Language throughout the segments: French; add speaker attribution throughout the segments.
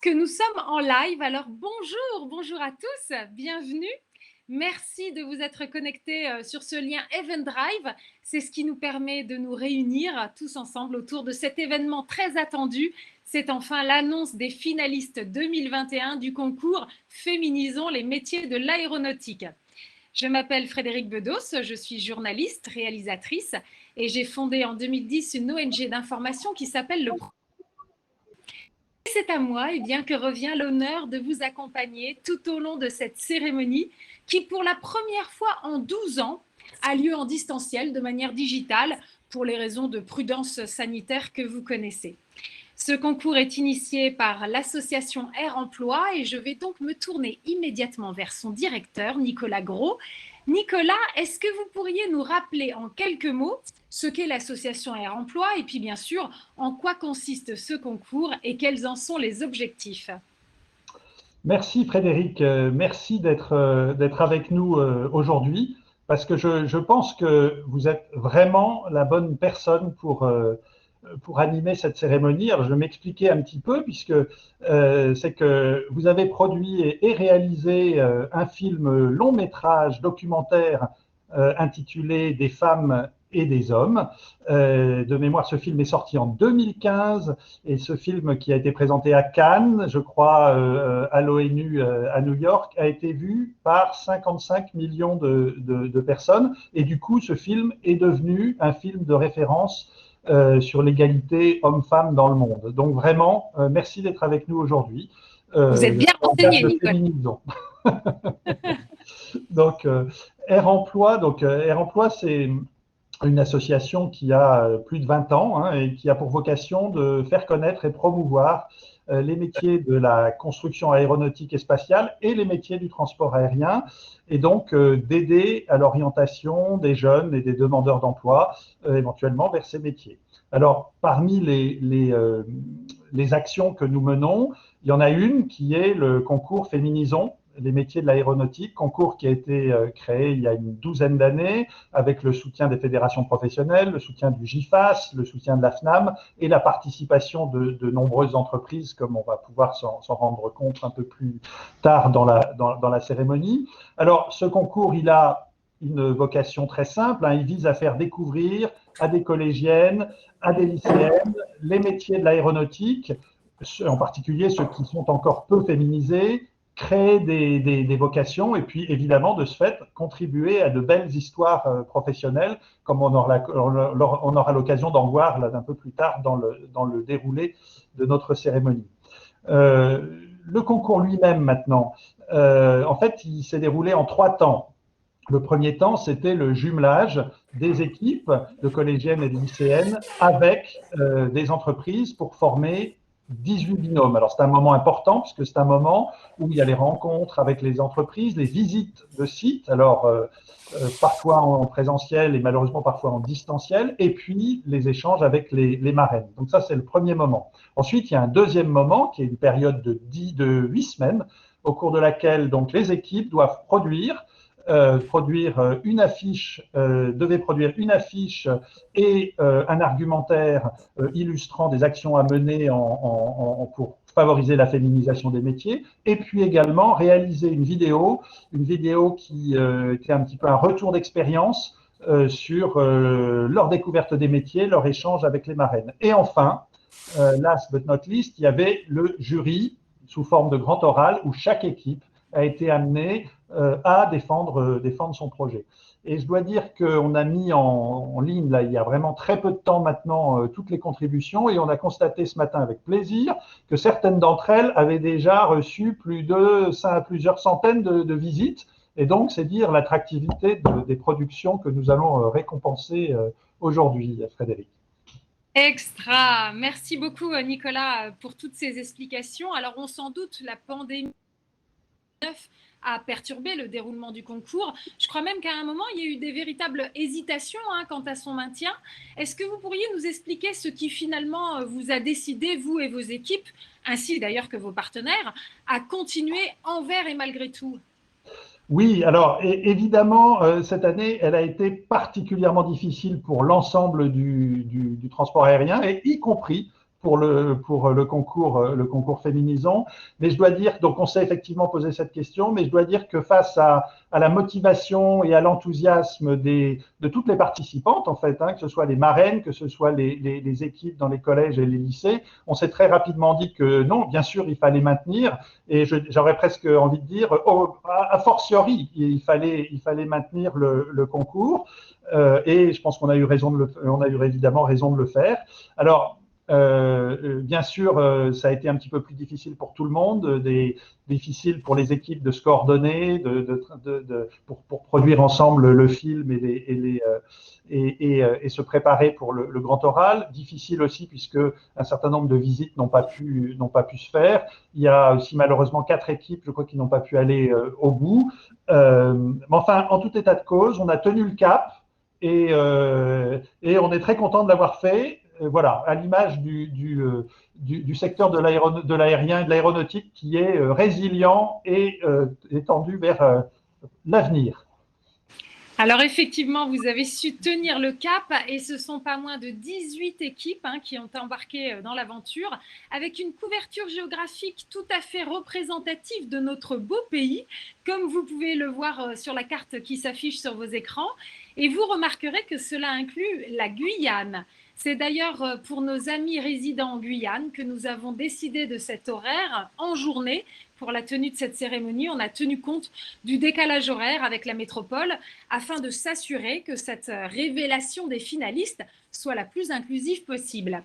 Speaker 1: Que nous sommes en live. Alors bonjour à tous, bienvenue. Merci de vous être connectés sur ce lien Event Drive. C'est ce qui nous permet de nous réunir tous ensemble autour de cet événement très attendu. C'est enfin l'annonce des finalistes 2021 du concours Féminisons les métiers de l'aéronautique. Je m'appelle Frédérique Bedos, je suis journaliste, réalisatrice et j'ai fondé en 2010 une ONG d'information qui s'appelle le C'est à moi que revient l'honneur de vous accompagner tout au long de cette cérémonie qui, pour la première fois en 12 ans, a lieu en distanciel de manière digitale pour les raisons de prudence sanitaire que vous connaissez. Ce concours est initié par l'association Air Emploi et je vais donc me tourner immédiatement vers son directeur, Nicolas Gros. Nicolas, est-ce que vous pourriez nous rappeler en quelques mots ce qu'est l'association Air Emploi et puis bien sûr en quoi consiste ce concours et quels en sont les objectifs?
Speaker 2: Merci Frédéric, merci d'être avec nous aujourd'hui parce que je pense que vous êtes vraiment la bonne personne pour animer cette cérémonie. Alors je vais m'expliquer un petit peu puisque c'est que vous avez produit et réalisé un film long métrage documentaire intitulé Des femmes et des hommes. De mémoire, ce film est sorti en 2015 et ce film qui a été présenté à Cannes, je crois, à l'ONU à New York, a été vu par 55 millions de personnes. Et du coup, ce film est devenu un film de référence sur l'égalité homme-femme dans le monde. Donc vraiment, merci d'être avec nous aujourd'hui.
Speaker 1: Vous êtes bien renseigné, Nicolas.
Speaker 2: Donc, Air Emploi, c'est une association qui a plus de 20 ans hein, et qui a pour vocation de faire connaître et promouvoir les métiers de la construction aéronautique et spatiale et les métiers du transport aérien, et donc d'aider à l'orientation des jeunes et des demandeurs d'emploi éventuellement vers ces métiers. Alors, parmi les actions que nous menons, il y en a une qui est le concours Féminisons les métiers de l'aéronautique, concours qui a été créé il y a une douzaine d'années avec le soutien des fédérations professionnelles, le soutien du GIFAS, le soutien de la FNAM et la participation de nombreuses entreprises, comme on va pouvoir s'en rendre compte un peu plus tard dans la cérémonie. Alors, ce concours, il a une vocation très simple, hein, il vise à faire découvrir à des collégiennes, à des lycéennes, les métiers de l'aéronautique, en particulier ceux qui sont encore peu féminisés, créer des vocations et puis évidemment de ce fait contribuer à de belles histoires professionnelles comme on aura l'occasion d'en voir là un peu plus tard dans le déroulé de notre cérémonie. Le concours lui-même maintenant, en fait il s'est déroulé en 3 temps. Le premier temps, c'était le jumelage des équipes de collégiennes et de lycéennes avec des entreprises pour former 18 binômes. Alors, c'est un moment important puisque c'est un moment où il y a les rencontres avec les entreprises, les visites de sites, alors parfois en présentiel et malheureusement parfois en distanciel, et puis les échanges avec les marraines. Donc ça, c'est le premier moment. Ensuite, il y a un deuxième moment qui est une période de 8 semaines au cours de laquelle donc, les équipes doivent devait produire une affiche et un argumentaire illustrant des actions à mener pour favoriser la féminisation des métiers, et puis également réaliser une vidéo qui était un petit peu un retour d'expérience sur leur découverte des métiers, leur échange avec les marraines. Et enfin, last but not least, il y avait le jury sous forme de grand oral où chaque équipe a été amenée à défendre son projet. Et je dois dire qu'on a mis en ligne, là, il y a vraiment très peu de temps maintenant, toutes les contributions, et on a constaté ce matin avec plaisir que certaines d'entre elles avaient déjà reçu plusieurs centaines de visites. Et donc, c'est dire l'attractivité des productions que nous allons récompenser aujourd'hui, Frédéric.
Speaker 1: Extra. Merci beaucoup, Nicolas, pour toutes ces explications. Alors, on s'en doute, la pandémie a perturbé le déroulement du concours. Je crois même qu'à un moment, il y a eu des véritables hésitations quant à son maintien. Est-ce que vous pourriez nous expliquer ce qui finalement vous a décidé, vous et vos équipes, ainsi d'ailleurs que vos partenaires, à continuer envers et malgré tout?
Speaker 2: Oui, alors évidemment, cette année, elle a été particulièrement difficile pour l'ensemble du transport aérien, et y compris pour le concours Féminisons. Mais je dois dire, donc on s'est effectivement posé cette question, mais je dois dire que face à la motivation et à l'enthousiasme de toutes les participantes, en fait, hein, que ce soit les marraines, que ce soit les équipes dans les collèges et les lycées, on s'est très rapidement dit que non, bien sûr, il fallait maintenir, et j'aurais presque envie de dire, a fortiori, il fallait maintenir le concours, et je pense qu'on a eu évidemment raison de le faire. Alors, bien sûr, ça a été un petit peu plus difficile pour tout le monde, difficile pour les équipes de se coordonner, pour produire ensemble le film et se préparer pour le grand oral. Difficile aussi puisque un certain nombre de visites n'ont pas pu se faire. Il y a aussi malheureusement 4 équipes, je crois, qui n'ont pas pu aller au bout. Mais enfin, en tout état de cause, on a tenu le cap et on est très content de l'avoir fait. Voilà, à l'image du secteur de l'aérien et de l'aéronautique qui est résilient et étendu vers l'avenir.
Speaker 1: Alors effectivement, vous avez su tenir le cap et ce sont pas moins de 18 équipes qui ont embarqué dans l'aventure avec une couverture géographique tout à fait représentative de notre beau pays, comme vous pouvez le voir sur la carte qui s'affiche sur vos écrans. Et vous remarquerez que cela inclut la Guyane. C'est d'ailleurs pour nos amis résidents en Guyane que nous avons décidé de cet horaire en journée. Pour la tenue de cette cérémonie, on a tenu compte du décalage horaire avec la métropole afin de s'assurer que cette révélation des finalistes soit la plus inclusive possible.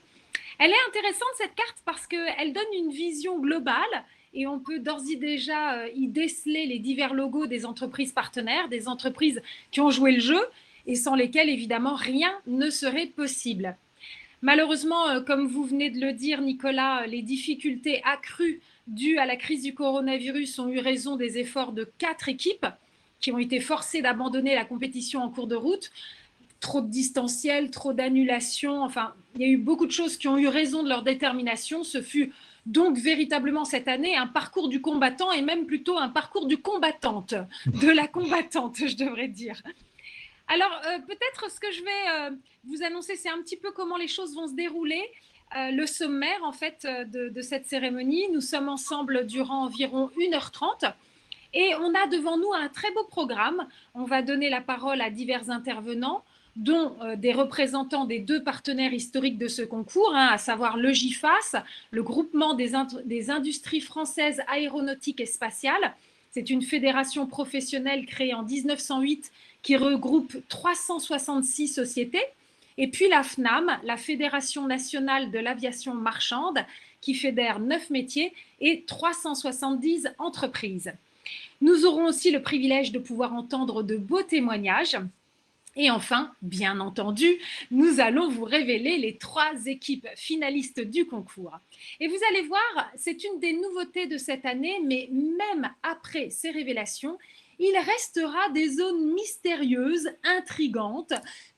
Speaker 1: Elle est intéressante cette carte parce qu'elle donne une vision globale et on peut d'ores et déjà y déceler les divers logos des entreprises partenaires, des entreprises qui ont joué le jeu et sans lesquelles évidemment rien ne serait possible. Malheureusement, comme vous venez de le dire Nicolas, les difficultés accrues dues à la crise du coronavirus ont eu raison des efforts de 4 équipes qui ont été forcées d'abandonner la compétition en cours de route. Trop de distanciel, trop d'annulations, enfin, il y a eu beaucoup de choses qui ont eu raison de leur détermination. Ce fut donc véritablement cette année un parcours du combattant et même plutôt un parcours du combattante, de la combattante, je devrais dire. Alors, peut-être ce que je vais vous annoncer, c'est un petit peu comment les choses vont se dérouler. Le sommaire, en fait, de cette cérémonie. Nous sommes ensemble durant environ 1h30 et on a devant nous un très beau programme. On va donner la parole à divers intervenants, dont des représentants des 2 partenaires historiques de ce concours, à savoir le GIFAS, le groupement des industries françaises aéronautiques et spatiales. C'est une fédération professionnelle créée en 1908 qui regroupe 366 sociétés. Et puis la FNAM, la Fédération nationale de l'aviation marchande, qui fédère 9 métiers et 370 entreprises. Nous aurons aussi le privilège de pouvoir entendre de beaux témoignages. Et enfin, bien entendu, nous allons vous révéler les 3 équipes finalistes du concours. Et vous allez voir, c'est une des nouveautés de cette année, mais même après ces révélations, il restera des zones mystérieuses, intrigantes,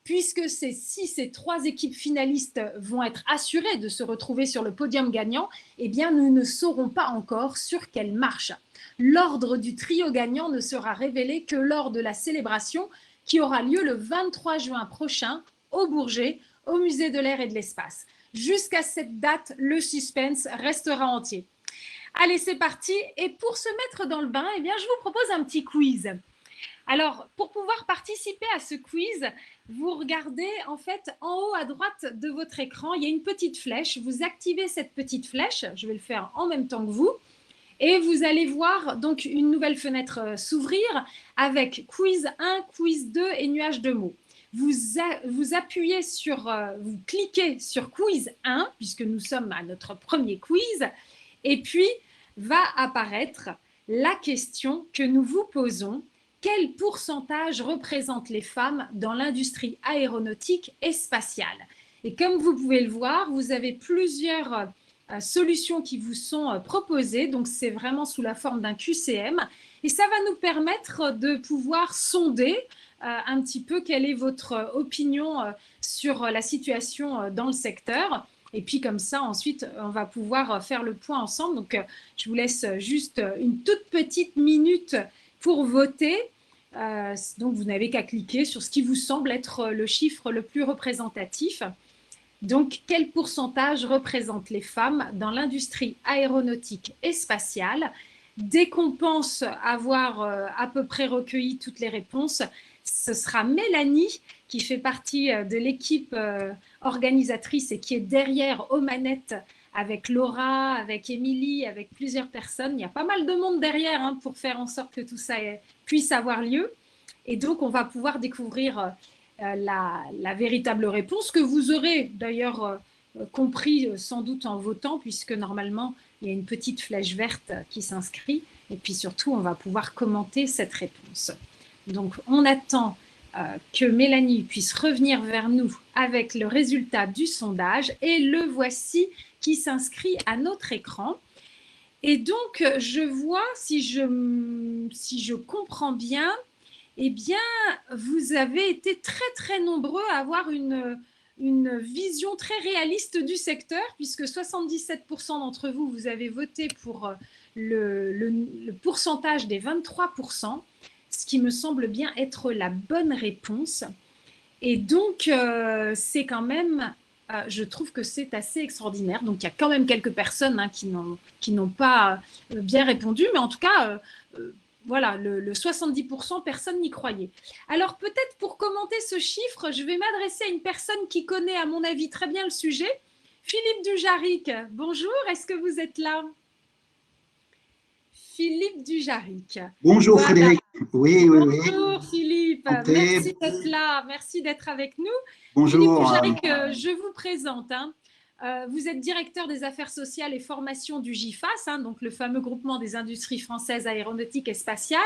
Speaker 1: puisque si ces 3 équipes finalistes vont être assurées de se retrouver sur le podium gagnant, eh bien nous ne saurons pas encore sur quelle marche. L'ordre du trio gagnant ne sera révélé que lors de la célébration qui aura lieu le 23 juin prochain au Bourget, au Musée de l'Air et de l'Espace. Jusqu'à cette date, le suspense restera entier. Allez, c'est parti. Et pour se mettre dans le bain, eh bien, je vous propose un petit quiz. Alors, pour pouvoir participer à ce quiz, vous regardez en fait en haut à droite de votre écran, il y a une petite flèche. Vous activez cette petite flèche. Je vais le faire en même temps que vous. Et vous allez voir donc une nouvelle fenêtre s'ouvrir avec quiz 1, quiz 2 et nuage de mots. Vous appuyez vous cliquez sur quiz 1 puisque nous sommes à notre premier quiz et puis va apparaître la question que nous vous posons. Quel pourcentage représentent les femmes dans l'industrie aéronautique et spatiale? Et comme vous pouvez le voir, vous avez plusieurs solutions qui vous sont proposées. Donc, c'est vraiment sous la forme d'un QCM. Et ça va nous permettre de pouvoir sonder un petit peu quelle est votre opinion sur la situation dans le secteur. Et puis, comme ça, ensuite, on va pouvoir faire le point ensemble. Donc, je vous laisse juste une toute petite minute pour voter. Donc, vous n'avez qu'à cliquer sur ce qui vous semble être le chiffre le plus représentatif. Donc, quel pourcentage représentent les femmes dans l'industrie aéronautique et spatiale? Dès qu'on pense avoir à peu près recueilli toutes les réponses, ce sera Mélanie qui fait partie de l'équipe organisatrice et qui est derrière aux manettes avec Laura, avec Émilie, avec plusieurs personnes. Il y a pas mal de monde derrière hein, pour faire en sorte que tout ça puisse avoir lieu. Et donc, on va pouvoir découvrir la véritable réponse que vous aurez d'ailleurs compris sans doute en votant, puisque normalement, il y a une petite flèche verte qui s'inscrit. Et puis surtout, on va pouvoir commenter cette réponse. Donc, on attend que Mélanie puisse revenir vers nous avec le résultat du sondage. Et le voici qui s'inscrit à notre écran. Et donc, je vois, si je comprends bien, eh bien, vous avez été très, très nombreux à avoir une vision très réaliste du secteur, puisque 77% d'entre vous, vous avez voté pour le pourcentage des 23%, ce qui me semble bien être la bonne réponse. Et donc, c'est quand même, je trouve que c'est assez extraordinaire. Donc, il y a quand même quelques personnes hein, qui n'ont pas bien répondu, mais en tout cas, voilà, le 70%, personne n'y croyait. Alors, peut-être pour commenter ce chiffre, je vais m'adresser à une personne qui connaît, à mon avis, très bien le sujet. Philippe Dujaric, bonjour, est-ce que vous êtes là? Philippe Dujaric.
Speaker 3: Bonjour
Speaker 1: Voilà.
Speaker 3: Frédéric. Oui, oui, oui.
Speaker 1: Bonjour Philippe,
Speaker 3: Santé.
Speaker 1: merci d'être là, merci d'être avec nous. Philippe
Speaker 3: Bonjour.
Speaker 1: Dujaric, je vous présente. Hein. Vous êtes directeur des affaires sociales et formation du GIFAS, hein, donc le fameux groupement des industries françaises aéronautiques et spatiales.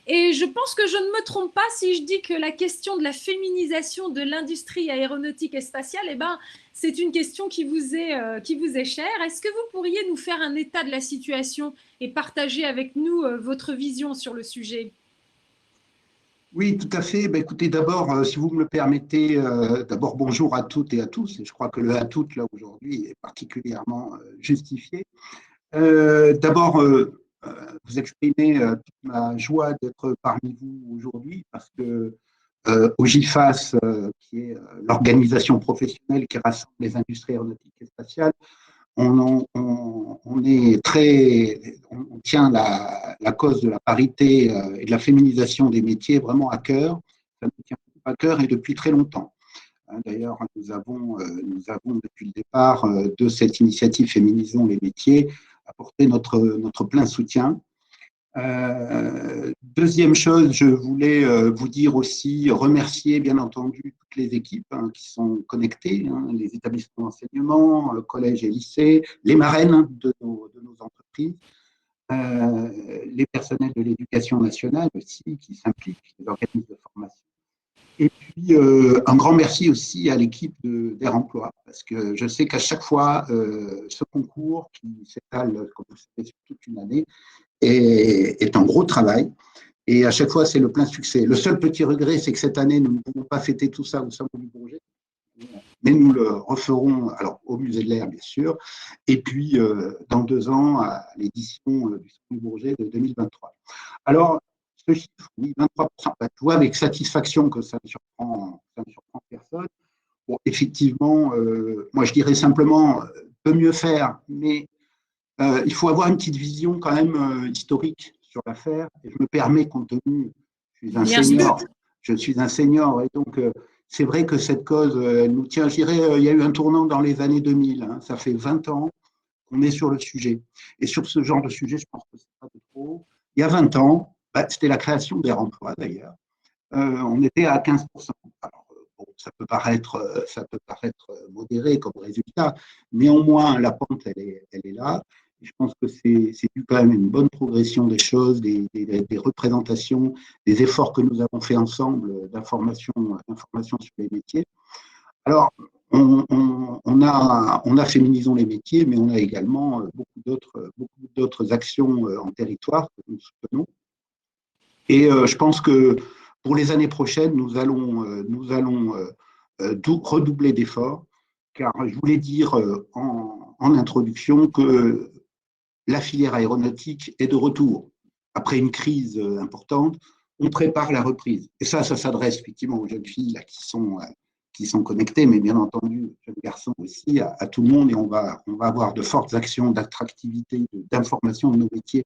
Speaker 1: Et je pense que je ne me trompe pas si je dis que la question de la féminisation de l'industrie aéronautique et spatiale, eh ben, c'est une question qui vous est chère. Est-ce que vous pourriez nous faire un état de la situation et partager avec nous votre vision sur le sujet?
Speaker 3: Oui, tout à fait. Ben, écoutez, d'abord, si vous me le permettez, d'abord bonjour à toutes et à tous. Et je crois que le à toutes, là, aujourd'hui, est particulièrement justifié. D'abord, vous exprimez toute ma joie d'être parmi vous aujourd'hui parce que au GIFAS, qui est l'organisation professionnelle qui rassemble les industries aéronautiques et spatiales, on est on tient la cause de la parité et de la féminisation des métiers vraiment à cœur. Ça nous tient à cœur et depuis très longtemps. D'ailleurs, nous avons depuis le départ de cette initiative Féminisons les métiers apporté notre plein soutien. Deuxième chose, je voulais vous dire aussi, remercier bien entendu toutes les équipes hein, qui sont connectées, hein, les établissements d'enseignement, collèges et lycées, les marraines de nos entreprises, les personnels de l'éducation nationale aussi qui s'impliquent, les organismes de formation. Et puis, un grand merci aussi à l'équipe d'Air Emploi, parce que je sais qu'à chaque fois, ce concours qui s'étale, comme vous savez, sur toute une année, est un gros travail. Et à chaque fois, c'est le plein succès. Le seul petit regret, c'est que cette année, nous ne pouvons pas fêter tout ça au Salon du Bourget. Mais nous le referons alors, au Musée de l'Air, bien sûr, et puis dans 2 ans, à l'édition du Salon du Bourget de 2023. Alors, ce chiffre, oui, 23%, je vois avec satisfaction que ça ne surprend personne. Bon, effectivement, moi je dirais simplement, peut mieux faire, mais il faut avoir une petite vision quand même historique sur l'affaire. Et je me permets, compte tenu, je suis un senior, et donc c'est vrai que cette cause, elle nous tient, je dirais, il y a eu un tournant dans les années 2000, hein, ça fait 20 ans qu'on est sur le sujet. Et sur ce genre de sujet, je pense que c'est pas de trop. Il y a 20 ans, bah, c'était la création d'Air Emploi d'ailleurs, on était à 15%. Alors, bon, ça peut paraître modéré comme résultat. Néanmoins, la pente, elle est là. Et je pense que c'est dû quand même à une bonne progression des choses, des représentations, des efforts que nous avons fait ensemble d'information sur les métiers. Alors, on a Féminisons les métiers, mais on a également beaucoup d'autres actions en territoire que nous soutenons. Et je pense que pour les années prochaines, nous allons redoubler d'efforts, car je voulais dire en introduction que la filière aéronautique est de retour. Après une crise importante, on prépare la reprise. Et ça s'adresse effectivement aux jeunes filles là, qui sont connectés, mais bien entendu, jeunes garçons aussi, à tout le monde, et on va avoir de fortes actions d'attractivité, d'information de nos métiers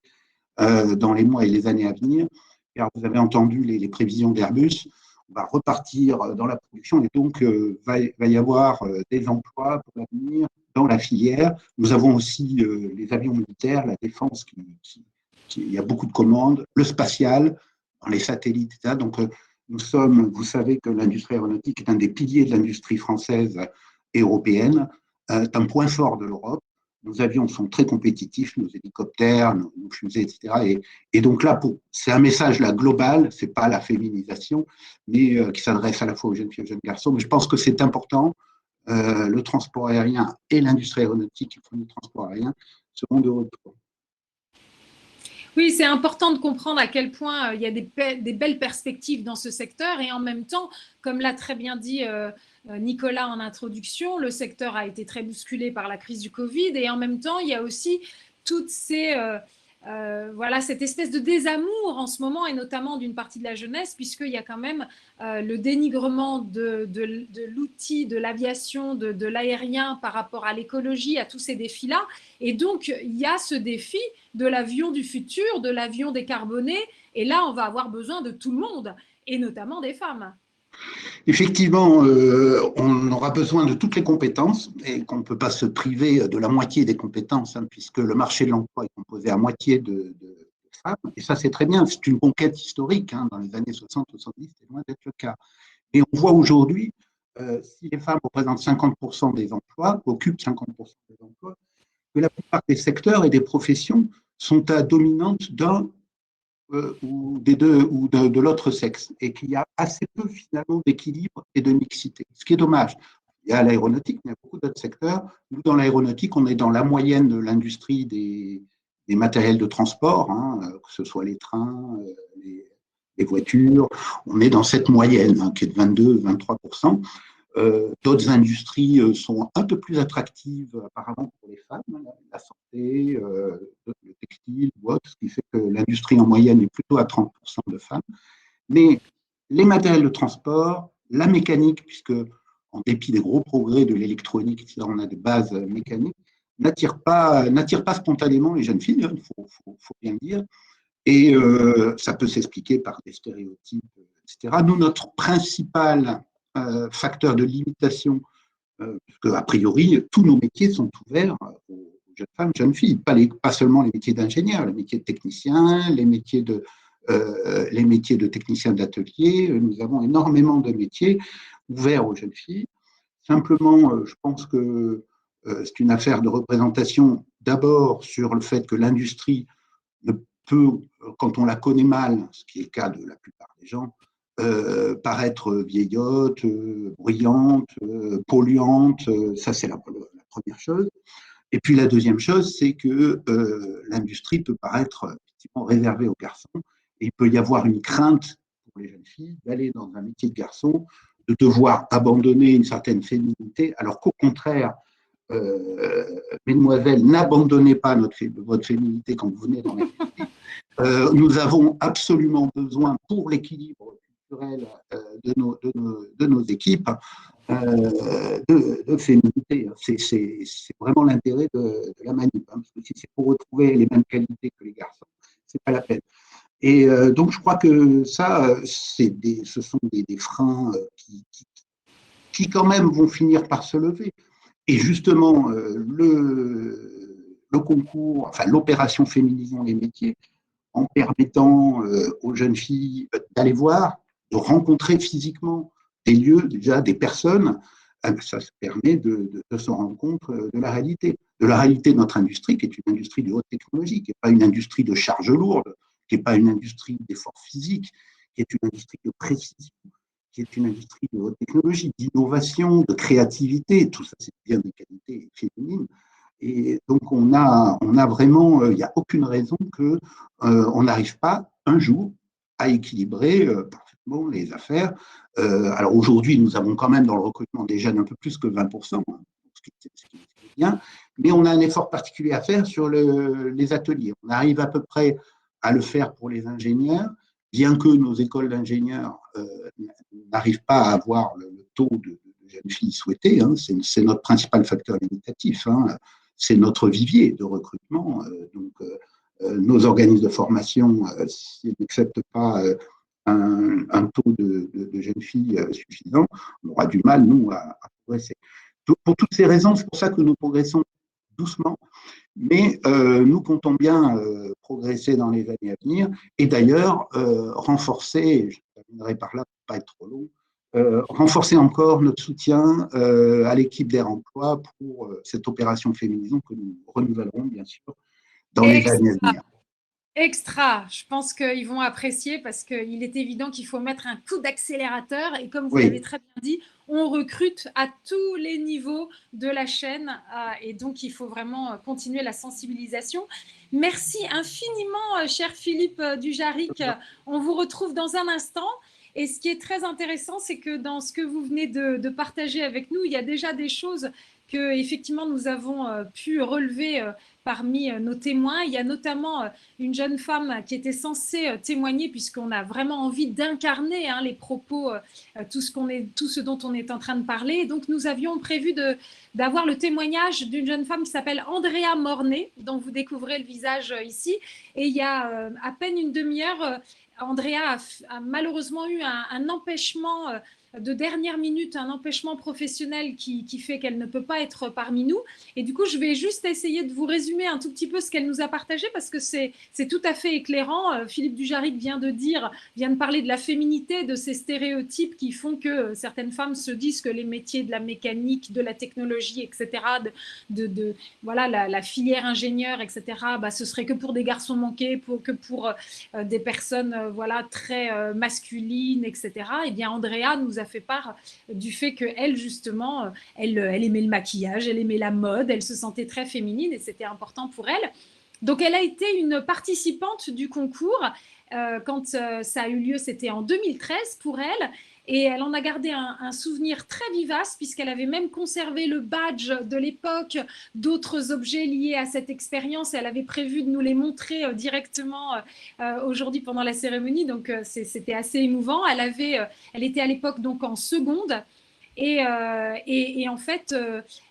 Speaker 3: dans les mois et les années à venir. Car vous avez entendu les prévisions d'Airbus, on va repartir dans la production et donc va y avoir des emplois pour l'avenir dans la filière. Nous avons aussi les avions militaires, la défense, il y a beaucoup de commandes, le spatial, dans les satellites, etc. Donc, vous savez que l'industrie aéronautique est un des piliers de l'industrie française et européenne, un point fort de l'Europe. Nos avions sont très compétitifs, nos hélicoptères, nos fusées, etc. Et donc là, c'est un message là, global, ce n'est pas la féminisation, mais qui s'adresse à la fois aux jeunes filles et aux jeunes garçons. Mais je pense que c'est important. Le transport aérien et l'industrie aéronautique, le transport aérien, seront de retour.
Speaker 1: Oui, c'est important de comprendre à quel point il y a des belles perspectives dans ce secteur et en même temps, comme l'a très bien dit Nicolas en introduction, le secteur a été très bousculé par la crise du Covid et en même temps, il y a aussi toutes ces voilà, cette espèce de désamour en ce moment et notamment d'une partie de la jeunesse puisqu'il y a quand même le dénigrement de l'outil, de l'aviation, de l'aérien par rapport à l'écologie, à tous ces défis-là. Et donc, il y a ce défi de l'avion du futur, de l'avion décarboné. Et là, on va avoir besoin de tout le monde, et notamment des femmes.
Speaker 3: Effectivement, on aura besoin de toutes les compétences et qu'on ne peut pas se priver de la moitié des compétences, hein, puisque le marché de l'emploi est composé à moitié de femmes. Et ça, c'est très bien. C'est une conquête historique. Hein, dans les années 60-70, c'est loin d'être le cas. Et on voit aujourd'hui, si les femmes représentent 50% des emplois, occupent 50% des emplois, que la plupart des secteurs et des professions sont à dominante d'un ou des deux ou de l'autre sexe et qu'il y a assez peu finalement d'équilibre et de mixité, ce qui est dommage. Il y a l'aéronautique, mais il y a beaucoup d'autres secteurs. Nous, dans l'aéronautique, on est dans la moyenne de l'industrie des matériels de transport, hein, que ce soit les trains, les voitures. On est dans cette moyenne hein, qui est de 22-23%. D'autres industries sont un peu plus attractives apparemment pour les femmes, la santé, le textile ou autre, ce qui fait que l'industrie en moyenne est plutôt à 30% de femmes. Mais les matériels de transport, la mécanique, puisque en dépit des gros progrès de l'électronique, etc., on a des bases mécaniques, n'attire pas spontanément les jeunes filles, il faut bien le dire. Et ça peut s'expliquer par des stéréotypes, etc. Nous, notre principal facteur de limitation, parce qu'a priori, tous nos métiers sont ouverts aux jeunes femmes, jeunes filles, pas seulement les métiers d'ingénieurs, les métiers de techniciens, les métiers de techniciens d'atelier. Nous avons énormément de métiers ouverts aux jeunes filles. Simplement, je pense que c'est une affaire de représentation d'abord sur le fait que l'industrie ne peut, quand on la connaît mal, ce qui est le cas de la plupart des gens, paraître vieillotte, bruyante, polluante, ça c'est la première chose. Et puis la deuxième chose, c'est que l'industrie peut paraître effectivement réservée aux garçons et il peut y avoir une crainte pour les jeunes filles d'aller dans un métier de garçon, de devoir abandonner une certaine féminité, alors qu'au contraire, mesdemoiselles, n'abandonnez pas votre féminité quand vous venez dans les métiers. Nous avons absolument besoin pour l'équilibre de nos équipes, de féminité. C'est vraiment l'intérêt de la manip. Hein, parce que si c'est pour retrouver les mêmes qualités que les garçons, c'est pas la peine. Et donc, je crois que ça, ce sont des freins qui, quand même, vont finir par se lever. Et justement, le concours, enfin, l'opération Féminisons les métiers, en permettant aux jeunes filles d'aller voir, de rencontrer physiquement des lieux, déjà des personnes, ça permet de se rendre compte de la réalité de notre industrie, qui est une industrie de haute technologie, qui n'est pas une industrie de charge lourde, qui n'est pas une industrie d'effort physique, qui est une industrie de précision, qui est une industrie de haute technologie, d'innovation, de créativité, tout ça c'est bien des qualités féminines. Et donc, on a vraiment, il n'y a aucune raison qu'on n'arrive pas un jour à équilibrer parfaitement les affaires. Alors aujourd'hui, nous avons quand même dans le recrutement des jeunes un peu plus que 20%, hein, ce qui est bien, mais on a un effort particulier à faire sur les ateliers. On arrive à peu près à le faire pour les ingénieurs, bien que nos écoles d'ingénieurs n'arrivent pas à avoir le taux de jeunes filles souhaitées. Hein. C'est notre principal facteur limitatif. Hein. C'est notre vivier de recrutement. Nos organismes de formation, s'ils n'acceptent pas un taux de jeunes filles suffisant, on aura du mal, nous, à progresser. Pour toutes ces raisons, c'est pour ça que nous progressons doucement, mais nous comptons bien progresser dans les années à venir et d'ailleurs renforcer, je terminerai par là pour ne pas être trop long, renforcer encore notre soutien à l'équipe d'Air Emploi pour cette opération féminisation que nous renouvellerons bien sûr dans les années à venir.
Speaker 1: Extra, je pense qu'ils vont apprécier parce qu'il est évident qu'il faut mettre un coup d'accélérateur et comme vous
Speaker 3: Oui.
Speaker 1: l'avez très bien dit, on recrute à tous les niveaux de la chaîne et donc il faut vraiment continuer la sensibilisation. Merci infiniment, cher Philippe Dujaric. On vous retrouve dans un instant. Et ce qui est très intéressant, c'est que dans ce que vous venez de partager avec nous, il y a déjà des choses que effectivement nous avons pu relever parmi nos témoins. Il y a notamment une jeune femme qui était censée témoigner puisqu'on a vraiment envie d'incarner les propos, tout ce dont on est en train de parler. Et donc nous avions prévu d'avoir le témoignage d'une jeune femme qui s'appelle Andrea Mornay, dont vous découvrez le visage ici. Et il y a à peine une demi-heure, Andrea a malheureusement eu un empêchement de dernière minute, un empêchement professionnel qui fait qu'elle ne peut pas être parmi nous. Et du coup, je vais juste essayer de vous résumer un tout petit peu ce qu'elle nous a partagé parce que c'est tout à fait éclairant. Philippe Dujaric vient de parler de la féminité, de ces stéréotypes qui font que certaines femmes se disent que les métiers de la mécanique, de la technologie, etc., voilà, la filière ingénieur, etc., ce serait que pour des garçons manqués, que pour des personnes voilà, très masculines, etc. Et bien, Andrea nous a fait part du fait qu'elle, justement, elle aimait le maquillage, elle aimait la mode, elle se sentait très féminine et c'était important pour elle. Donc, elle a été une participante du concours. Quand ça a eu lieu, c'était en 2013 pour elle. Et elle en a gardé un souvenir très vivace puisqu'elle avait même conservé le badge de l'époque, d'autres objets liés à cette expérience. Elle avait prévu de nous les montrer directement aujourd'hui pendant la cérémonie. Donc, c'était assez émouvant. Elle était à l'époque donc en seconde. Et en fait,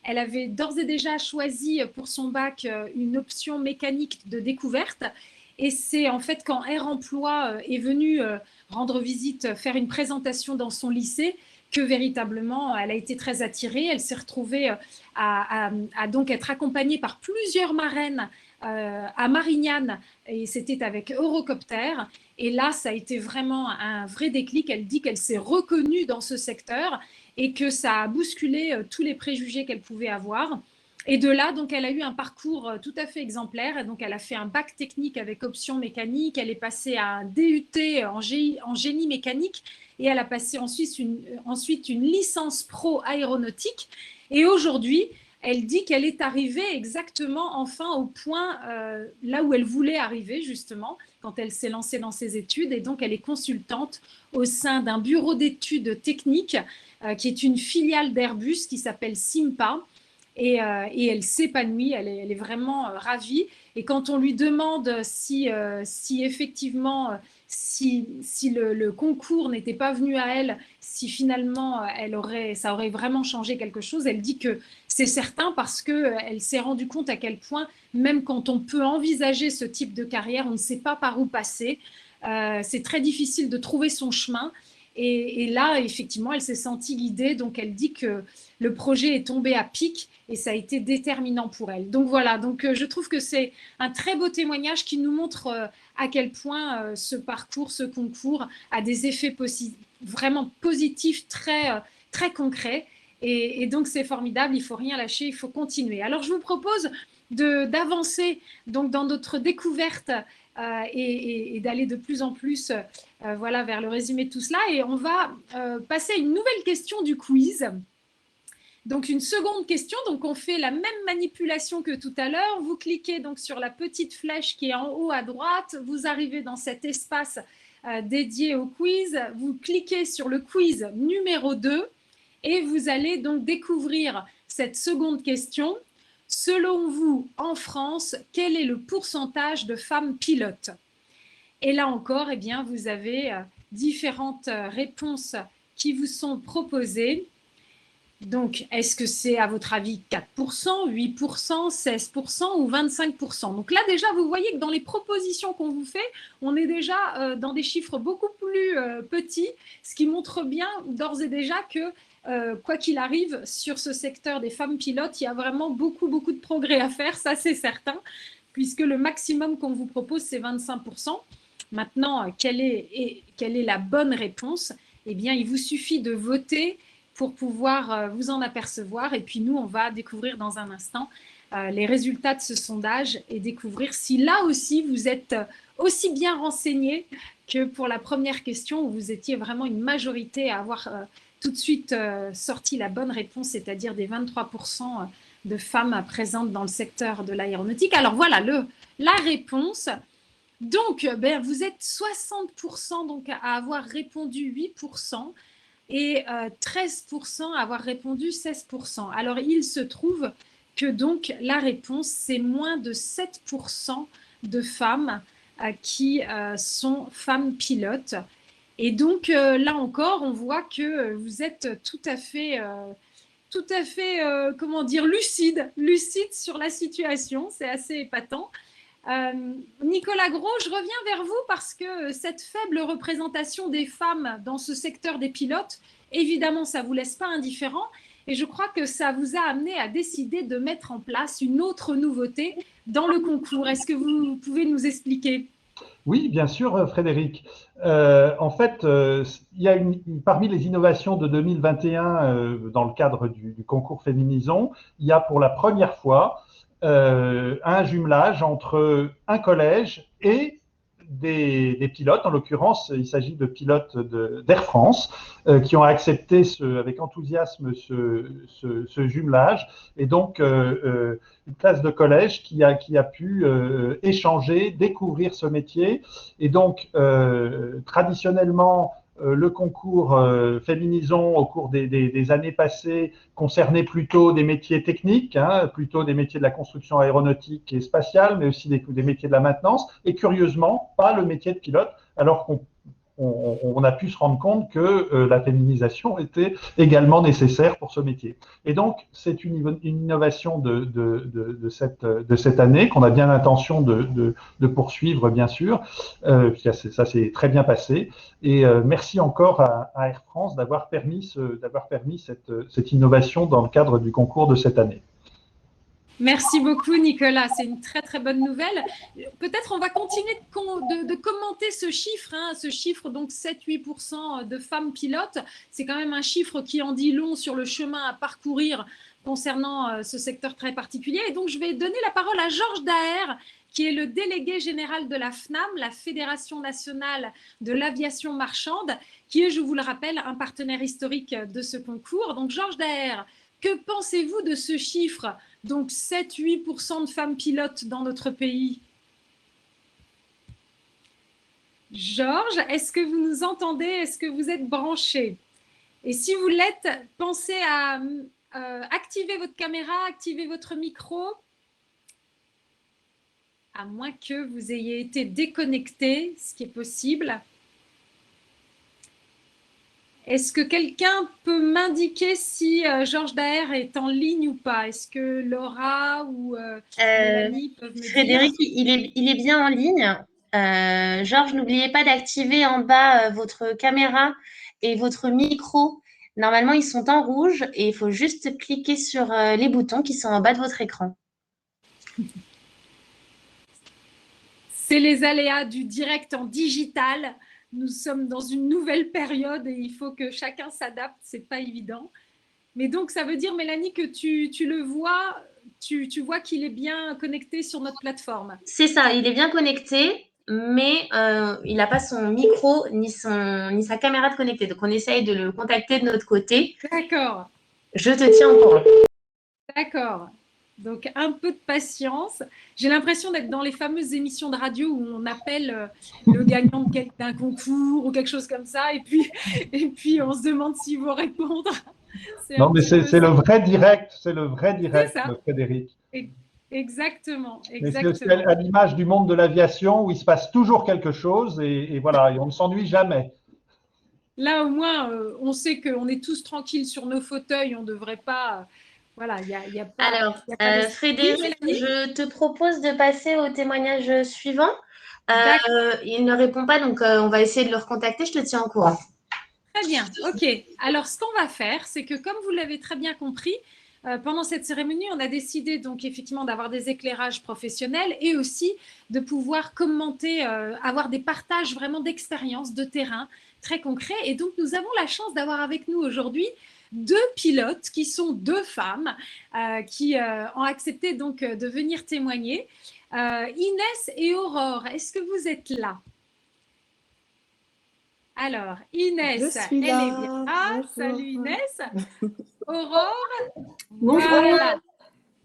Speaker 1: elle avait d'ores et déjà choisi pour son bac une option mécanique de découverte. Et c'est en fait quand Air Emploi est venu rendre visite, faire une présentation dans son lycée, que véritablement elle a été très attirée. Elle s'est retrouvée à donc être accompagnée par plusieurs marraines à Marignane, et c'était avec Eurocopter. Et là, ça a été vraiment un vrai déclic. Elle dit qu'elle s'est reconnue dans ce secteur et que ça a bousculé tous les préjugés qu'elle pouvait avoir. Et de là, donc, elle a eu un parcours tout à fait exemplaire. Et donc, elle a fait un bac technique avec option mécanique. Elle est passée à un DUT en génie mécanique. Et elle a passé ensuite une licence pro aéronautique. Et aujourd'hui, elle dit qu'elle est arrivée exactement enfin au point là où elle voulait arriver, justement, quand elle s'est lancée dans ses études. Et donc, elle est consultante au sein d'un bureau d'études techniques qui est une filiale d'Airbus qui s'appelle Simpa. Et elle s'épanouit, elle est vraiment ravie. Et quand on lui demande si effectivement, si le concours n'était pas venu à elle, si finalement ça aurait vraiment changé quelque chose, elle dit que c'est certain parce qu'elle s'est rendue compte à quel point, même quand on peut envisager ce type de carrière, on ne sait pas par où passer. C'est très difficile de trouver son chemin. Et là, effectivement, elle s'est sentie guidée. Donc, elle dit que le projet est tombé à pic et ça a été déterminant pour elle. Donc, voilà. Donc, je trouve que c'est un très beau témoignage qui nous montre à quel point ce parcours, ce concours a des effets vraiment positifs, très, très concrets. Et donc, c'est formidable. Il ne faut rien lâcher. Il faut continuer. Alors, je vous propose d'avancer donc dans notre découverte et d'aller de plus en plus voilà, vers le résumé de tout cela. Et on va passer à une nouvelle question du quiz. Donc, une seconde question. Donc, on fait la même manipulation que tout à l'heure. Vous cliquez donc sur la petite flèche qui est en haut à droite. Vous arrivez dans cet espace dédié au quiz. Vous cliquez sur le quiz numéro 2 et vous allez donc découvrir cette seconde question. Selon vous, en France, quel est le pourcentage de femmes pilotes? Et là encore, eh bien, vous avez différentes réponses qui vous sont proposées. Donc, est-ce que c'est, à votre avis, 4%, 8%, 16% ou 25%? Donc là, déjà, vous voyez que dans les propositions qu'on vous fait, on est déjà dans des chiffres beaucoup plus petits, ce qui montre bien d'ores et déjà que, quoi qu'il arrive, sur ce secteur des femmes pilotes, il y a vraiment beaucoup, beaucoup de progrès à faire, ça c'est certain, puisque le maximum qu'on vous propose, c'est 25%. Maintenant, quelle est la bonne réponse? Eh bien, il vous suffit de voter pour pouvoir vous en apercevoir. Et puis nous, on va découvrir dans un instant les résultats de ce sondage et découvrir si là aussi vous êtes aussi bien renseigné que pour la première question où vous étiez vraiment une majorité à avoir tout de suite sorti la bonne réponse, c'est-à-dire des 23% de femmes présentes dans le secteur de l'aéronautique. Alors voilà la réponse. Donc, vous êtes 60% donc, à avoir répondu 8%. Et 13% à avoir répondu 16%. Alors, il se trouve que donc la réponse, c'est moins de 7% de femmes qui sont femmes pilotes. Et donc, là encore, on voit que vous êtes tout à fait comment dire, lucide sur la situation. C'est assez épatant. Nicolas Gros, je reviens vers vous parce que cette faible représentation des femmes dans ce secteur des pilotes, évidemment, ça ne vous laisse pas indifférent et je crois que ça vous a amené à décider de mettre en place une autre nouveauté dans le concours. Est-ce que vous pouvez nous expliquer?
Speaker 2: Oui, bien sûr, Frédéric. En fait, il y a parmi les innovations de 2021 dans le cadre du concours Féminisons, il y a pour la première fois un jumelage entre un collège et des pilotes. En l'occurrence, il s'agit de pilotes d'Air France qui ont accepté avec enthousiasme ce jumelage. Et donc, une classe de collège qui a pu échanger, découvrir ce métier. Et donc, traditionnellement, le concours Féminisons au cours des années passées concernait plutôt des métiers techniques, plutôt des métiers de la construction aéronautique et spatiale, mais aussi des métiers de la maintenance, et curieusement, pas le métier de pilote, alors qu'on a pu se rendre compte que la féminisation était également nécessaire pour ce métier. Et donc, c'est une innovation de cette année qu'on a bien l'intention de poursuivre, bien sûr. Ça s'est très bien passé. Et merci encore à Air France d'avoir permis cette innovation dans le cadre du concours de cette année.
Speaker 1: Merci beaucoup, Nicolas. C'est une très, très bonne nouvelle. Peut-être on va continuer de commenter ce chiffre, donc 7-8% de femmes pilotes. C'est quand même un chiffre qui en dit long sur le chemin à parcourir concernant ce secteur très particulier. Et donc, je vais donner la parole à Georges Daher, qui est le délégué général de la FNAM, la Fédération nationale de l'aviation marchande, qui est, je vous le rappelle, un partenaire historique de ce concours. Donc, Georges Daher, que pensez-vous de ce chiffre? Donc 7-8% de femmes pilotes dans notre pays. Georges, est-ce que vous nous entendez? Est-ce que vous êtes branché? Et si vous l'êtes, pensez à activer votre caméra, activer votre micro, à moins que vous ayez été déconnecté, ce qui est possible. Est-ce que quelqu'un peut m'indiquer si Georges Daher est en ligne ou pas? Est-ce que Laura ou Mélanie peuvent me dire?
Speaker 4: Frédéric, il est bien en ligne. Georges, n'oubliez pas d'activer en bas votre caméra et votre micro. Normalement, ils sont en rouge et il faut juste cliquer sur les boutons qui sont en bas de votre écran.
Speaker 1: C'est les aléas du direct en digital. Nous sommes dans une nouvelle période et il faut que chacun s'adapte, c'est pas évident. Mais donc, ça veut dire, Mélanie, que tu le vois, tu vois qu'il est bien connecté sur notre plateforme.
Speaker 4: C'est ça, il est bien connecté, mais il n'a pas son micro ni sa caméra de connecté. Donc, on essaye de le contacter de notre côté.
Speaker 1: D'accord.
Speaker 4: Je te tiens au courant.
Speaker 1: D'accord. Donc, un peu de patience. J'ai l'impression d'être dans les fameuses émissions de radio où on appelle le gagnant d'un concours ou quelque chose comme ça. Et puis on se demande s'il va répondre.
Speaker 2: Non, mais c'est le vrai direct. C'est le vrai direct, Frédéric.
Speaker 1: Exactement.
Speaker 2: C'est à l'image du monde de l'aviation où il se passe toujours quelque chose et voilà, et on ne s'ennuie jamais.
Speaker 1: Là, au moins, on sait qu'on est tous tranquilles sur nos fauteuils, on ne devrait pas… voilà, il y a pas…
Speaker 4: Alors,
Speaker 1: y a pas de… Oui,
Speaker 4: Frédéric,
Speaker 1: Mélanie.
Speaker 4: je te propose de passer au témoignage suivant.
Speaker 1: D'accord,
Speaker 4: Il ne répond pas, donc on va essayer de le recontacter. Je te tiens au courant.
Speaker 1: très bien. OK. Alors, ce qu'on va faire, c'est que comme vous l'avez très bien compris, pendant cette cérémonie, on a décidé donc effectivement d'avoir des éclairages professionnels et aussi de pouvoir commenter, avoir des partages vraiment d'expériences de terrain très concrets. Et donc, nous avons la chance d'avoir avec nous aujourd'hui deux pilotes qui sont deux femmes qui ont accepté donc de venir témoigner. Inès et Aurore, est-ce que vous êtes là? Alors,
Speaker 5: Je
Speaker 1: Inès,
Speaker 5: suis
Speaker 1: elle est bien.
Speaker 5: là.
Speaker 1: Ah,
Speaker 5: Bonjour.
Speaker 1: salut Inès. Aurore,
Speaker 4: Bonjour.
Speaker 1: voilà.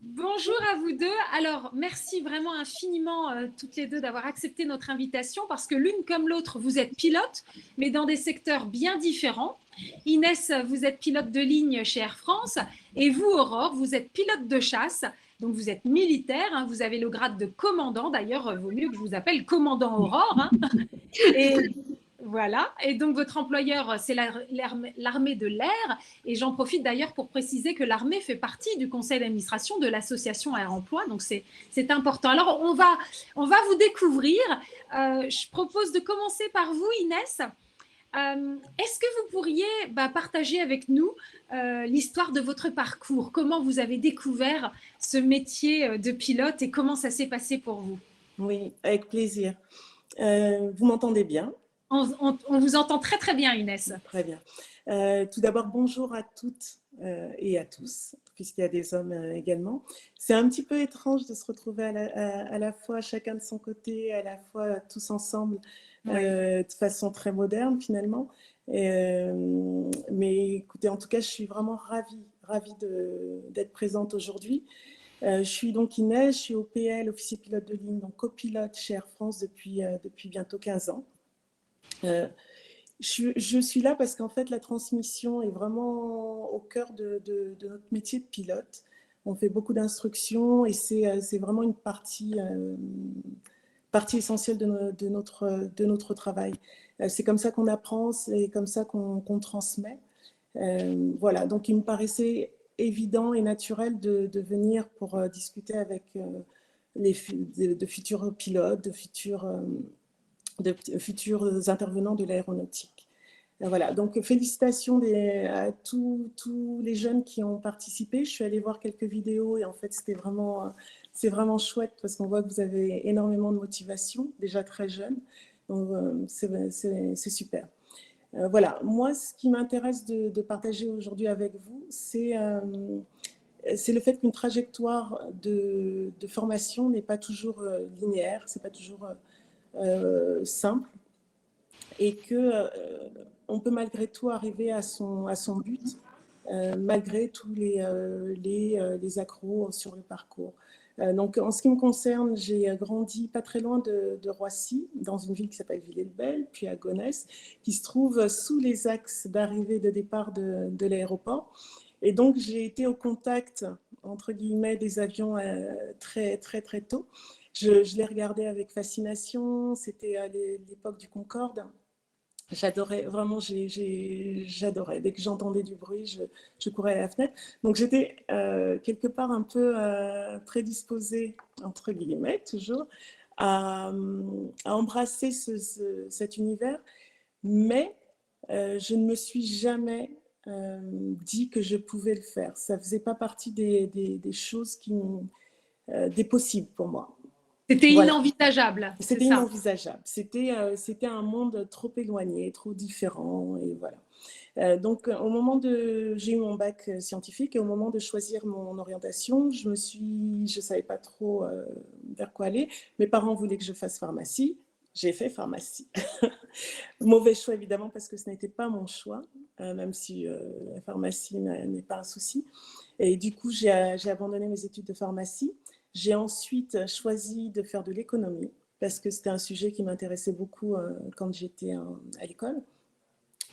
Speaker 1: Bonjour à vous deux. Alors, merci vraiment infiniment toutes les deux d'avoir accepté notre invitation parce que l'une comme l'autre, vous êtes pilote, mais dans des secteurs bien différents. Inès, vous êtes pilote de ligne chez Air France et vous, Aurore, vous êtes pilote de chasse. Donc, vous êtes militaire, hein, vous avez le grade de commandant. D'ailleurs, il vaut mieux que je vous appelle commandant Aurore. Hein. Et voilà. Et donc, votre employeur, c'est l'armée de l'air. Et j'en profite d'ailleurs pour préciser que l'armée fait partie du conseil d'administration de l'association Air Emploi. Donc, c'est important. Alors, on va vous découvrir. Je propose de commencer par vous, Inès. Est-ce que vous pourriez partager avec nous l'histoire de votre parcours? Comment vous avez découvert ce métier de pilote et comment ça s'est passé pour vous?
Speaker 5: Oui, avec plaisir. Vous m'entendez bien?
Speaker 1: On vous entend très très bien, Inès.
Speaker 5: Très bien. Tout d'abord, bonjour à toutes et à tous, puisqu'il y a des hommes également. C'est un petit peu étrange de se retrouver à la fois chacun de son côté, à la fois tous ensemble, de façon très moderne finalement. Mais écoutez, en tout cas, je suis vraiment ravie d'être présente aujourd'hui. Je suis donc Inès, je suis OPL, officier pilote de ligne, donc copilote chez Air France depuis bientôt 15 ans. Je suis là parce qu'en fait, la transmission est vraiment au cœur de notre métier de pilote. On fait beaucoup d'instructions et c'est vraiment une partie essentielle de notre travail. C'est comme ça qu'on apprend, c'est comme ça qu'on transmet. Voilà, donc il me paraissait évident et naturel de venir pour discuter avec de futurs pilotes, de futurs intervenants de l'aéronautique. Voilà, donc félicitations à tous les jeunes qui ont participé. Je suis allée voir quelques vidéos et en fait c'est vraiment chouette parce qu'on voit que vous avez énormément de motivation, déjà très jeune. Donc c'est super. Voilà, moi ce qui m'intéresse de partager aujourd'hui avec vous, c'est le fait qu'une trajectoire de formation n'est pas toujours linéaire, c'est pas toujours simple et que on peut malgré tout arriver à son but malgré tous les accros sur le parcours. Donc en ce qui me concerne, j'ai grandi pas très loin de Roissy, dans une ville qui s'appelle Villers-le-Bel, puis à Gonesse, qui se trouve sous les axes d'arrivée et de départ de l'aéroport. Et donc j'ai été au contact entre guillemets des avions très très très tôt. Je les regardais avec fascination, c'était à l'époque du Concorde. J'adorais, vraiment, j'adorais. Dès que j'entendais du bruit, je courais à la fenêtre. Donc j'étais quelque part un peu prédisposée, entre guillemets, toujours, à embrasser cet univers. Mais je ne me suis jamais dit que je pouvais le faire. Ça ne faisait pas partie des choses des possibles pour moi.
Speaker 1: C'était
Speaker 5: Voilà.
Speaker 1: Inenvisageable.
Speaker 5: C'était inenvisageable. C'était un monde trop éloigné, trop différent. Et voilà. Donc, j'ai eu mon bac scientifique et au moment de choisir mon orientation, je savais pas trop vers quoi aller. Mes parents voulaient que je fasse pharmacie. J'ai fait pharmacie. Mauvais choix, évidemment, parce que ce n'était pas mon choix, même si la pharmacie n'est pas un souci. Et du coup, j'ai abandonné mes études de pharmacie. J'ai ensuite choisi de faire de l'économie parce que c'était un sujet qui m'intéressait beaucoup quand j'étais à l'école,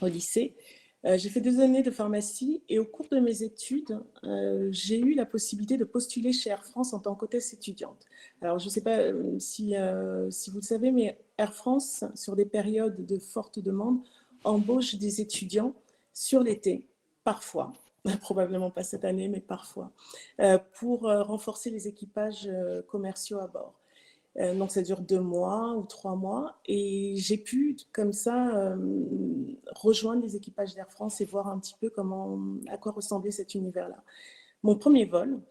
Speaker 5: au lycée. J'ai fait 2 années de pharmacie et au cours de mes études, j'ai eu la possibilité de postuler chez Air France en tant qu'hôtesse étudiante. Alors, je ne sais pas si vous le savez, mais Air France, sur des périodes de forte demande, embauche des étudiants sur l'été, parfois, probablement pas cette année, mais parfois, pour renforcer les équipages commerciaux à bord. Donc ça dure 2 mois ou 3 mois et j'ai pu comme ça rejoindre les équipages d'Air France et voir un petit peu à quoi ressemblait cet univers-là. Mon premier vol,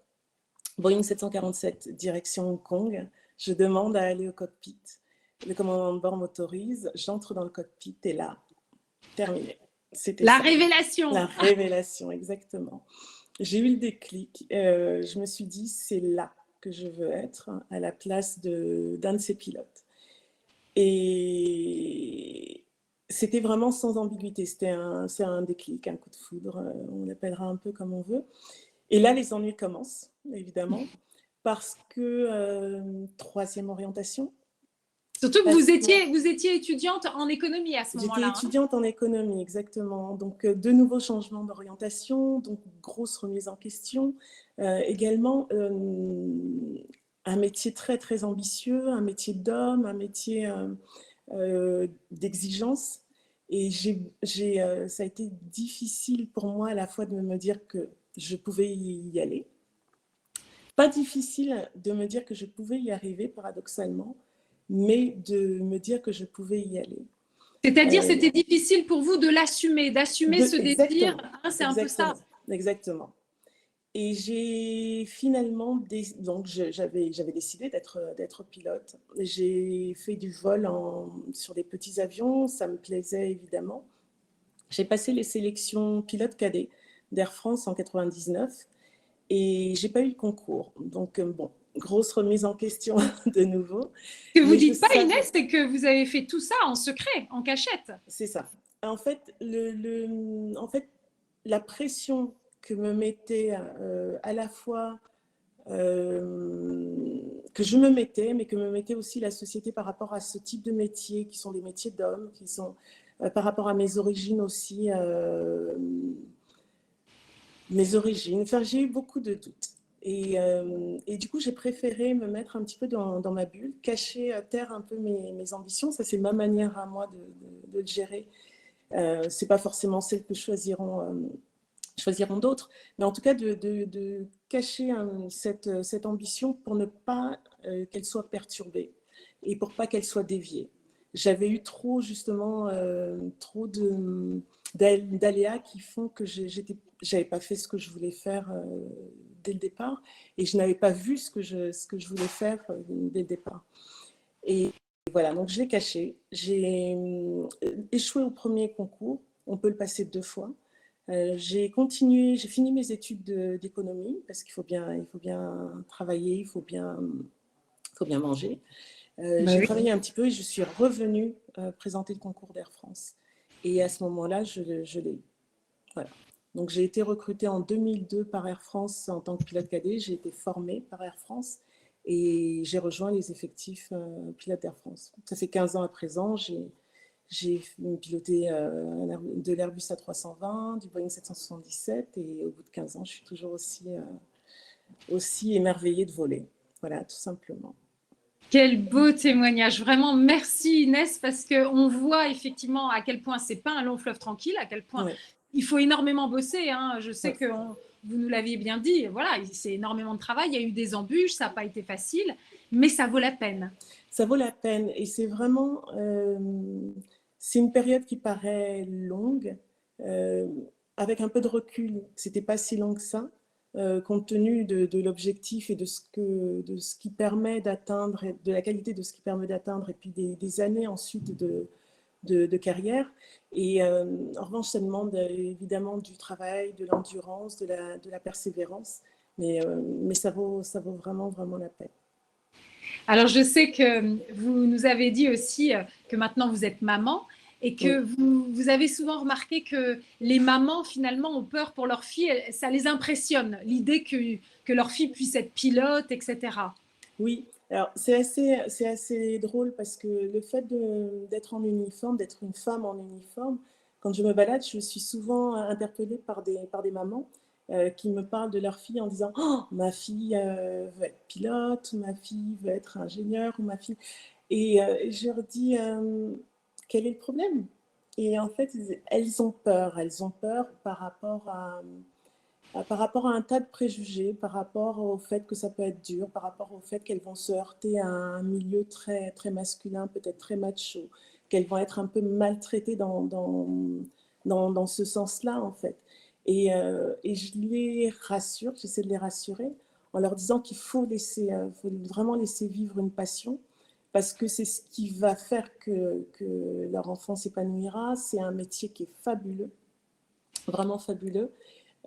Speaker 5: Boeing 747 direction Hong Kong, je demande à aller au cockpit. Le commandant de bord m'autorise, j'entre dans le cockpit et là, terminé. C'était
Speaker 1: La
Speaker 5: ça.
Speaker 1: révélation.
Speaker 5: La révélation, exactement. J'ai eu le déclic. Je me suis dit, c'est là que je veux être, à la place d'un de ces pilotes. Et c'était vraiment sans ambiguïté. C'est un déclic, un coup de foudre. On l'appellera un peu comme on veut. Et là, les ennuis commencent, évidemment, parce que troisième orientation.
Speaker 1: Surtout que vous étiez étudiante en économie à ce moment-là.
Speaker 5: J'étais étudiante en économie, exactement. Donc, de nouveaux changements d'orientation, donc grosse remise en question. Également, un métier très, très ambitieux, un métier d'homme, un métier d'exigence. Et ça a été difficile pour moi à la fois de me dire que je pouvais y aller. Pas difficile de me dire que je pouvais y arriver, paradoxalement, mais de me dire que je pouvais y aller.
Speaker 1: C'est-à-dire, c'était difficile pour vous de l'assumer, d'assumer ce désir. Hein, c'est un peu ça.
Speaker 5: Exactement. Et j'ai finalement, donc j'avais décidé d'être pilote. J'ai fait du vol sur des petits avions, ça me plaisait évidemment. J'ai passé les sélections pilote cadet d'Air France en 99 et j'ai pas eu le concours. Donc bon, grosse remise en question de nouveau.
Speaker 1: Ce que vous dites pas, Inès, c'est que vous avez fait tout ça en secret, en cachette.
Speaker 5: C'est ça. En fait, la pression que me mettait à la fois que je me mettais, mais que me mettait aussi la société par rapport à ce type de métiers, qui sont des métiers d'hommes, qui sont par rapport à mes origines aussi, Enfin, j'ai eu beaucoup de doutes. Et du coup, j'ai préféré me mettre un petit peu dans ma bulle, cacher à terre un peu mes ambitions. Ça, c'est ma manière à moi de le gérer. C'est pas forcément celle que choisiront d'autres, mais en tout cas de cacher cette ambition pour ne pas qu'elle soit perturbée et pour pas qu'elle soit déviée. J'avais eu trop d'aléas qui font que j'avais pas fait ce que je voulais faire dès le départ et je n'avais pas vu ce que je voulais faire dès le départ. Et voilà, donc je l'ai caché. J'ai échoué au premier concours. On peut le passer 2 fois. J'ai fini mes études d'économie parce qu'il faut bien travailler, il faut bien manger. J'ai travaillé un petit peu et je suis revenue présenter le concours d'Air France. Et à ce moment-là, je l'ai eu. Voilà. Donc j'ai été recrutée en 2002 par Air France en tant que pilote cadet. J'ai été formée par Air France et j'ai rejoint les effectifs pilotes d'Air France. Ça fait 15 ans à présent. J'ai piloté de l'Airbus A320, du Boeing 777 et au bout de 15 ans, je suis toujours aussi émerveillée de voler. Voilà, tout simplement.
Speaker 1: Quel beau témoignage. Vraiment, merci Inès, parce qu'on voit effectivement à quel point c'est pas un long fleuve tranquille, à quel point il faut énormément bosser. Hein. Je sais que vous nous l'aviez bien dit, voilà, c'est énormément de travail, il y a eu des embûches, ça n'a pas été facile, mais ça vaut la peine.
Speaker 5: Ça vaut la peine et c'est vraiment... c'est une période qui paraît longue, avec un peu de recul. C'était pas si long que ça, compte tenu de l'objectif et de ce qui permet d'atteindre, de la qualité de ce qui permet d'atteindre, et puis des années ensuite de carrière. Et en revanche, ça demande évidemment du travail, de l'endurance, de la persévérance, mais ça vaut vraiment, vraiment la peine.
Speaker 1: Alors, je sais que vous nous avez dit aussi que maintenant vous êtes maman et que vous avez souvent remarqué que les mamans, finalement, ont peur pour leurs filles. Ça les impressionne, l'idée que leur fille puisse être pilote, etc.
Speaker 5: Oui, alors c'est assez drôle parce que le fait d'être en uniforme, d'être une femme en uniforme, quand je me balade, je suis souvent interpellée par des mamans qui me parlent de leur fille en disant « Oh, ma fille veut être pilote, ma fille veut être ingénieure, ou ma fille… » Et je leur dis « Quel est le problème ? et en fait, elles ont peur. Elles ont peur par rapport à un tas de préjugés, par rapport au fait que ça peut être dur, par rapport au fait qu'elles vont se heurter à un milieu très, très masculin, peut-être très macho, qu'elles vont être un peu maltraitées dans ce sens-là, en fait. Et je les rassure, j'essaie de les rassurer en leur disant qu'il faut vraiment laisser vivre une passion, parce que c'est ce qui va faire que leur enfant s'épanouira. C'est un métier qui est fabuleux, vraiment fabuleux.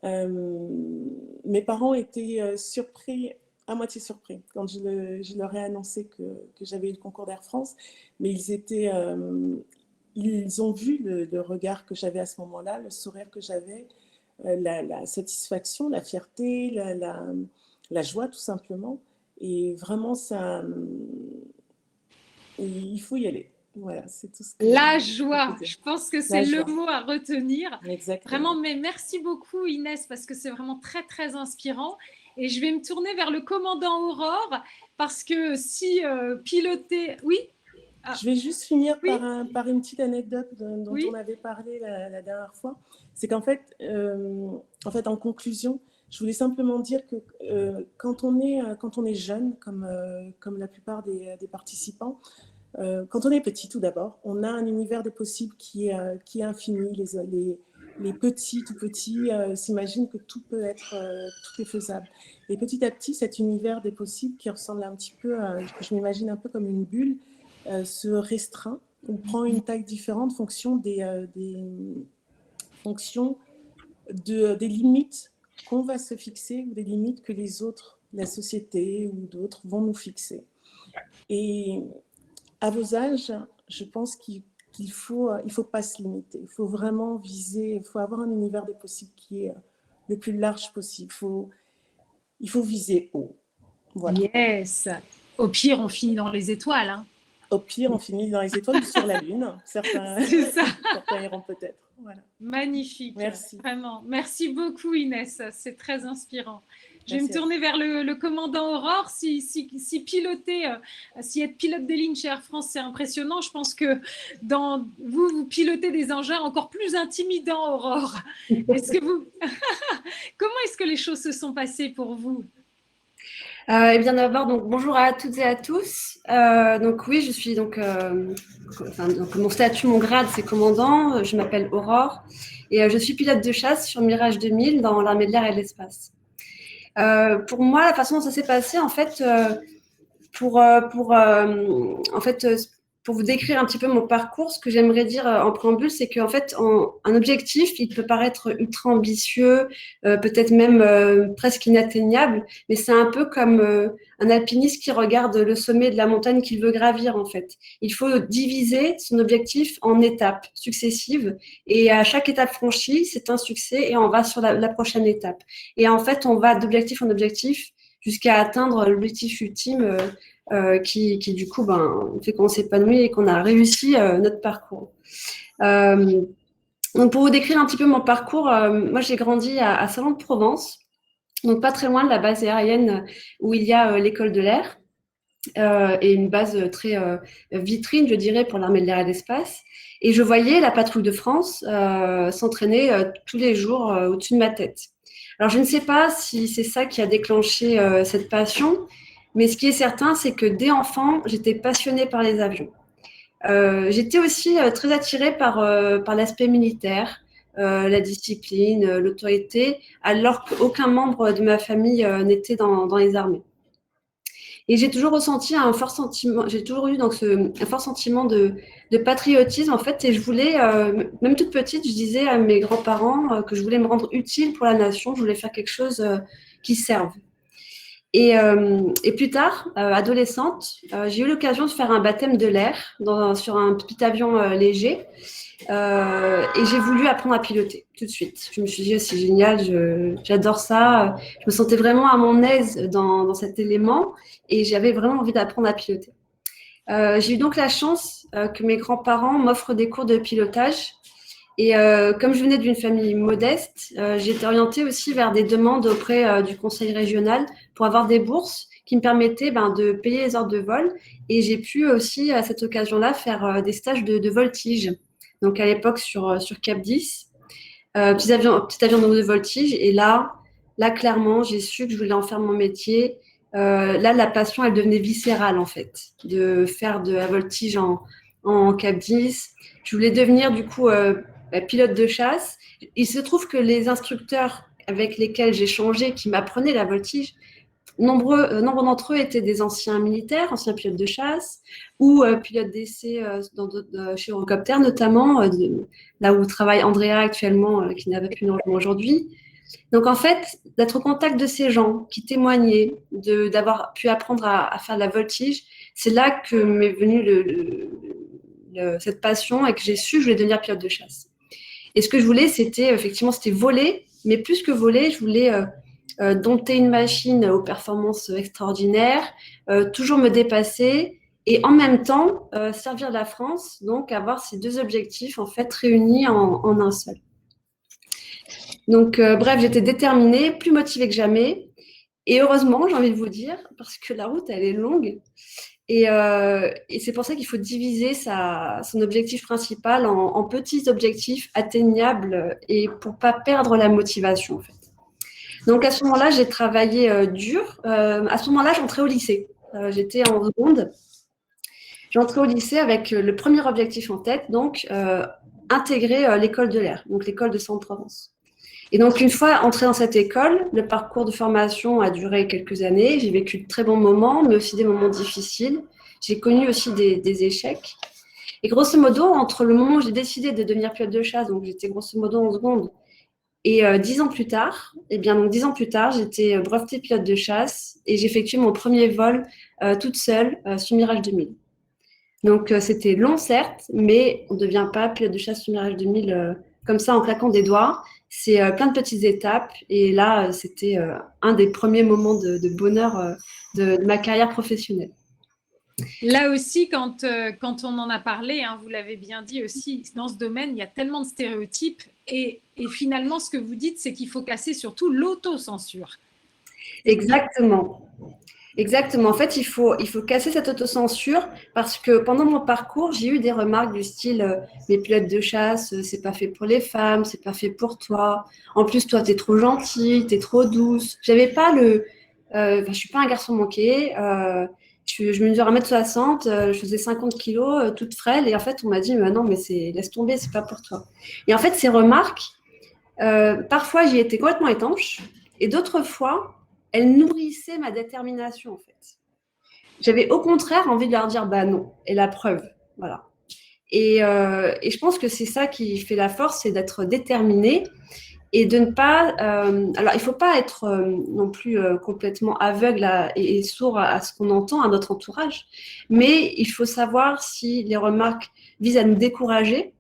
Speaker 5: Mes parents étaient surpris, à moitié surpris, quand je leur ai annoncé que j'avais eu le concours d'Air France, mais ils ont vu le regard que j'avais à ce moment-là, le sourire que j'avais, la satisfaction, la fierté, la joie tout simplement. Et vraiment, il faut y aller. Voilà, c'est tout ce que
Speaker 1: La
Speaker 5: je
Speaker 1: joie,
Speaker 5: peux dire.
Speaker 1: je pense que c'est le mot à retenir.
Speaker 5: Exactement.
Speaker 1: Vraiment, mais merci beaucoup Inès, parce que c'est vraiment très, très inspirant. Et je vais me tourner vers le commandant Aurore, parce que si piloter… Oui.
Speaker 5: Je vais juste finir
Speaker 1: Oui.
Speaker 5: par une petite anecdote dont
Speaker 1: Oui.
Speaker 5: on avait parlé la dernière fois. C'est qu'en fait, en conclusion, je voulais simplement dire que quand on est jeune, comme la plupart des participants, quand on est petit tout d'abord, on a un univers des possibles qui est infini. Les petits, tout petits, s'imaginent que tout est faisable. Et petit à petit, cet univers des possibles qui ressemble un petit peu, je m'imagine un peu comme une bulle, se restreint. On prend une taille différente en fonction des limites qu'on va se fixer ou des limites que les autres, la société ou d'autres, vont nous fixer. Et à vos âges, je pense qu'il faut pas se limiter. Il faut vraiment viser, il faut avoir un univers des possibles qui est le plus large possible. Il faut viser haut. Voilà.
Speaker 1: Yes. Au pire, on finit dans les étoiles. Hein.
Speaker 5: Au pire, on finit dans les étoiles ou sur la Lune. Certains iront peut-être. Voilà.
Speaker 1: Magnifique.
Speaker 5: Merci.
Speaker 1: Vraiment. Merci beaucoup Inès. C'est très inspirant. Je vais
Speaker 5: Merci.
Speaker 1: me tourner vers le commandant Aurore. Si être pilote des lignes chez Air France, c'est impressionnant. Je pense que vous pilotez des engins encore plus intimidants, Aurore. Comment est-ce que les choses se sont passées pour vous?
Speaker 6: Eh bien d'abord, donc bonjour à toutes et à tous. Donc oui, je suis donc mon statut, mon grade, c'est commandant. Je m'appelle Aurore et je suis pilote de chasse sur Mirage 2000 dans l'armée de l'air et de l'espace. Pour moi, la façon dont ça s'est passé, en fait, pour vous décrire un petit peu mon parcours, ce que j'aimerais dire en préambule, c'est qu'en fait, un objectif, il peut paraître ultra ambitieux, peut-être même presque inatteignable, mais c'est un peu comme un alpiniste qui regarde le sommet de la montagne qu'il veut gravir, en fait. Il faut diviser son objectif en étapes successives, et à chaque étape franchie, c'est un succès, et on va sur la prochaine étape. Et en fait, on va d'objectif en objectif jusqu'à atteindre l'objectif ultime qui du coup fait qu'on s'épanouit et qu'on a réussi notre parcours. Donc pour vous décrire un petit peu mon parcours, moi j'ai grandi à Salon-de-Provence, donc pas très loin de la base aérienne où il y a l'école de l'air et une base très vitrine, je dirais, pour l'armée de l'air et de l'espace. Et je voyais la patrouille de France s'entraîner tous les jours au-dessus de ma tête. Alors je ne sais pas si c'est ça qui a déclenché cette passion, mais ce qui est certain, c'est que dès enfant, j'étais passionnée par les avions. J'étais aussi très attirée par l'aspect militaire, la discipline, l'autorité, alors qu'aucun membre de ma famille n'était dans les armées. Et j'ai toujours ressenti un fort sentiment, j'ai toujours eu donc un fort sentiment de patriotisme en fait, et je voulais, même toute petite, je disais à mes grands-parents que je voulais me rendre utile pour la nation, je voulais faire quelque chose qui serve. Et plus tard, adolescente, j'ai eu l'occasion de faire un baptême de l'air sur un petit avion léger et j'ai voulu apprendre à piloter tout de suite. Je me suis dit, oh, c'est génial, j'adore ça. Je me sentais vraiment à mon aise dans cet élément et j'avais vraiment envie d'apprendre à piloter. J'ai eu donc la chance que mes grands-parents m'offrent des cours de pilotage. Et comme je venais d'une famille modeste, j'ai été orientée aussi vers des demandes auprès du conseil régional pour avoir des bourses qui me permettaient de payer les heures de vol. Et j'ai pu aussi, à cette occasion-là, faire des stages de voltige donc à l'époque sur Cap 10, petit avion de voltige. Et là, clairement, j'ai su que je voulais en faire mon métier. Là, la passion, elle devenait viscérale, en fait, de faire de la voltige en Cap 10. Je voulais devenir, du coup, pilote de chasse. Il se trouve que les instructeurs avec lesquels j'ai changé, qui m'apprenaient la voltige, nombre d'entre eux étaient des anciens militaires, anciens pilotes de chasse ou pilotes d'essai chez Eurocopter, notamment, là où travaille Andrea actuellement, qui n'a pas pu nous rejoindre aujourd'hui. Donc, en fait, d'être au contact de ces gens qui témoignaient, d'avoir pu apprendre à faire de la voltige, c'est là que m'est venue cette passion et que j'ai su que je voulais devenir pilote de chasse. Et ce que je voulais, c'était voler, mais plus que voler, je voulais dompter une machine aux performances extraordinaires, toujours me dépasser et en même temps servir la France, donc avoir ces deux objectifs en fait réunis en un seul. Donc bref, j'étais déterminée, plus motivée que jamais et heureusement, j'ai envie de vous dire, parce que la route elle est longue et c'est pour ça qu'il faut diviser son objectif principal en petits objectifs atteignables et pour pas perdre la motivation en fait. Donc, à ce moment-là, j'ai travaillé dur. À ce moment-là, j'entrais au lycée. J'étais en seconde. J'entrais au lycée avec le premier objectif en tête, donc intégrer l'école de l'air, donc l'école de Centre-Provence. Et donc, une fois entrée dans cette école, le parcours de formation a duré quelques années. J'ai vécu de très bons moments, mais aussi des moments difficiles. J'ai connu aussi des échecs. Et grosso modo, entre le moment où j'ai décidé de devenir pilote de chasse, donc j'étais grosso modo en seconde, et 10 ans plus tard, j'étais brevetée pilote de chasse et j'ai effectué mon premier vol toute seule sur Mirage 2000. Donc, c'était long, certes, mais on ne devient pas pilote de chasse sur Mirage 2000 comme ça en claquant des doigts. C'est plein de petites étapes. Et là, c'était un des premiers moments de bonheur de ma carrière professionnelle.
Speaker 1: Là aussi, quand on en a parlé, hein, vous l'avez bien dit aussi, dans ce domaine, il y a tellement de stéréotypes. Et finalement, ce que vous dites, c'est qu'il faut casser surtout l'autocensure.
Speaker 6: Exactement. Exactement. En fait, il faut casser cette autocensure parce que pendant mon parcours, j'ai eu des remarques du style les pilotes de chasse, c'est pas fait pour les femmes, c'est pas fait pour toi. En plus, toi, t'es trop gentille, t'es trop douce. J'avais pas je suis pas un garçon manqué. Je mesure 1m60, je faisais 50 kilos, toute frêle. Et en fait, on m'a dit, non, mais laisse tomber, c'est pas pour toi. Et en fait, ces remarques, parfois, j'y étais complètement étanche. Et d'autres fois, elles nourrissaient ma détermination, en fait. J'avais au contraire envie de leur dire, bah non, et la preuve, voilà. Et je pense que c'est ça qui fait la force, c'est d'être déterminé et de ne pas… alors, il ne faut pas être non plus complètement aveugle et sourd à ce qu'on entend à notre entourage, mais il faut savoir si les remarques visent à nous décourager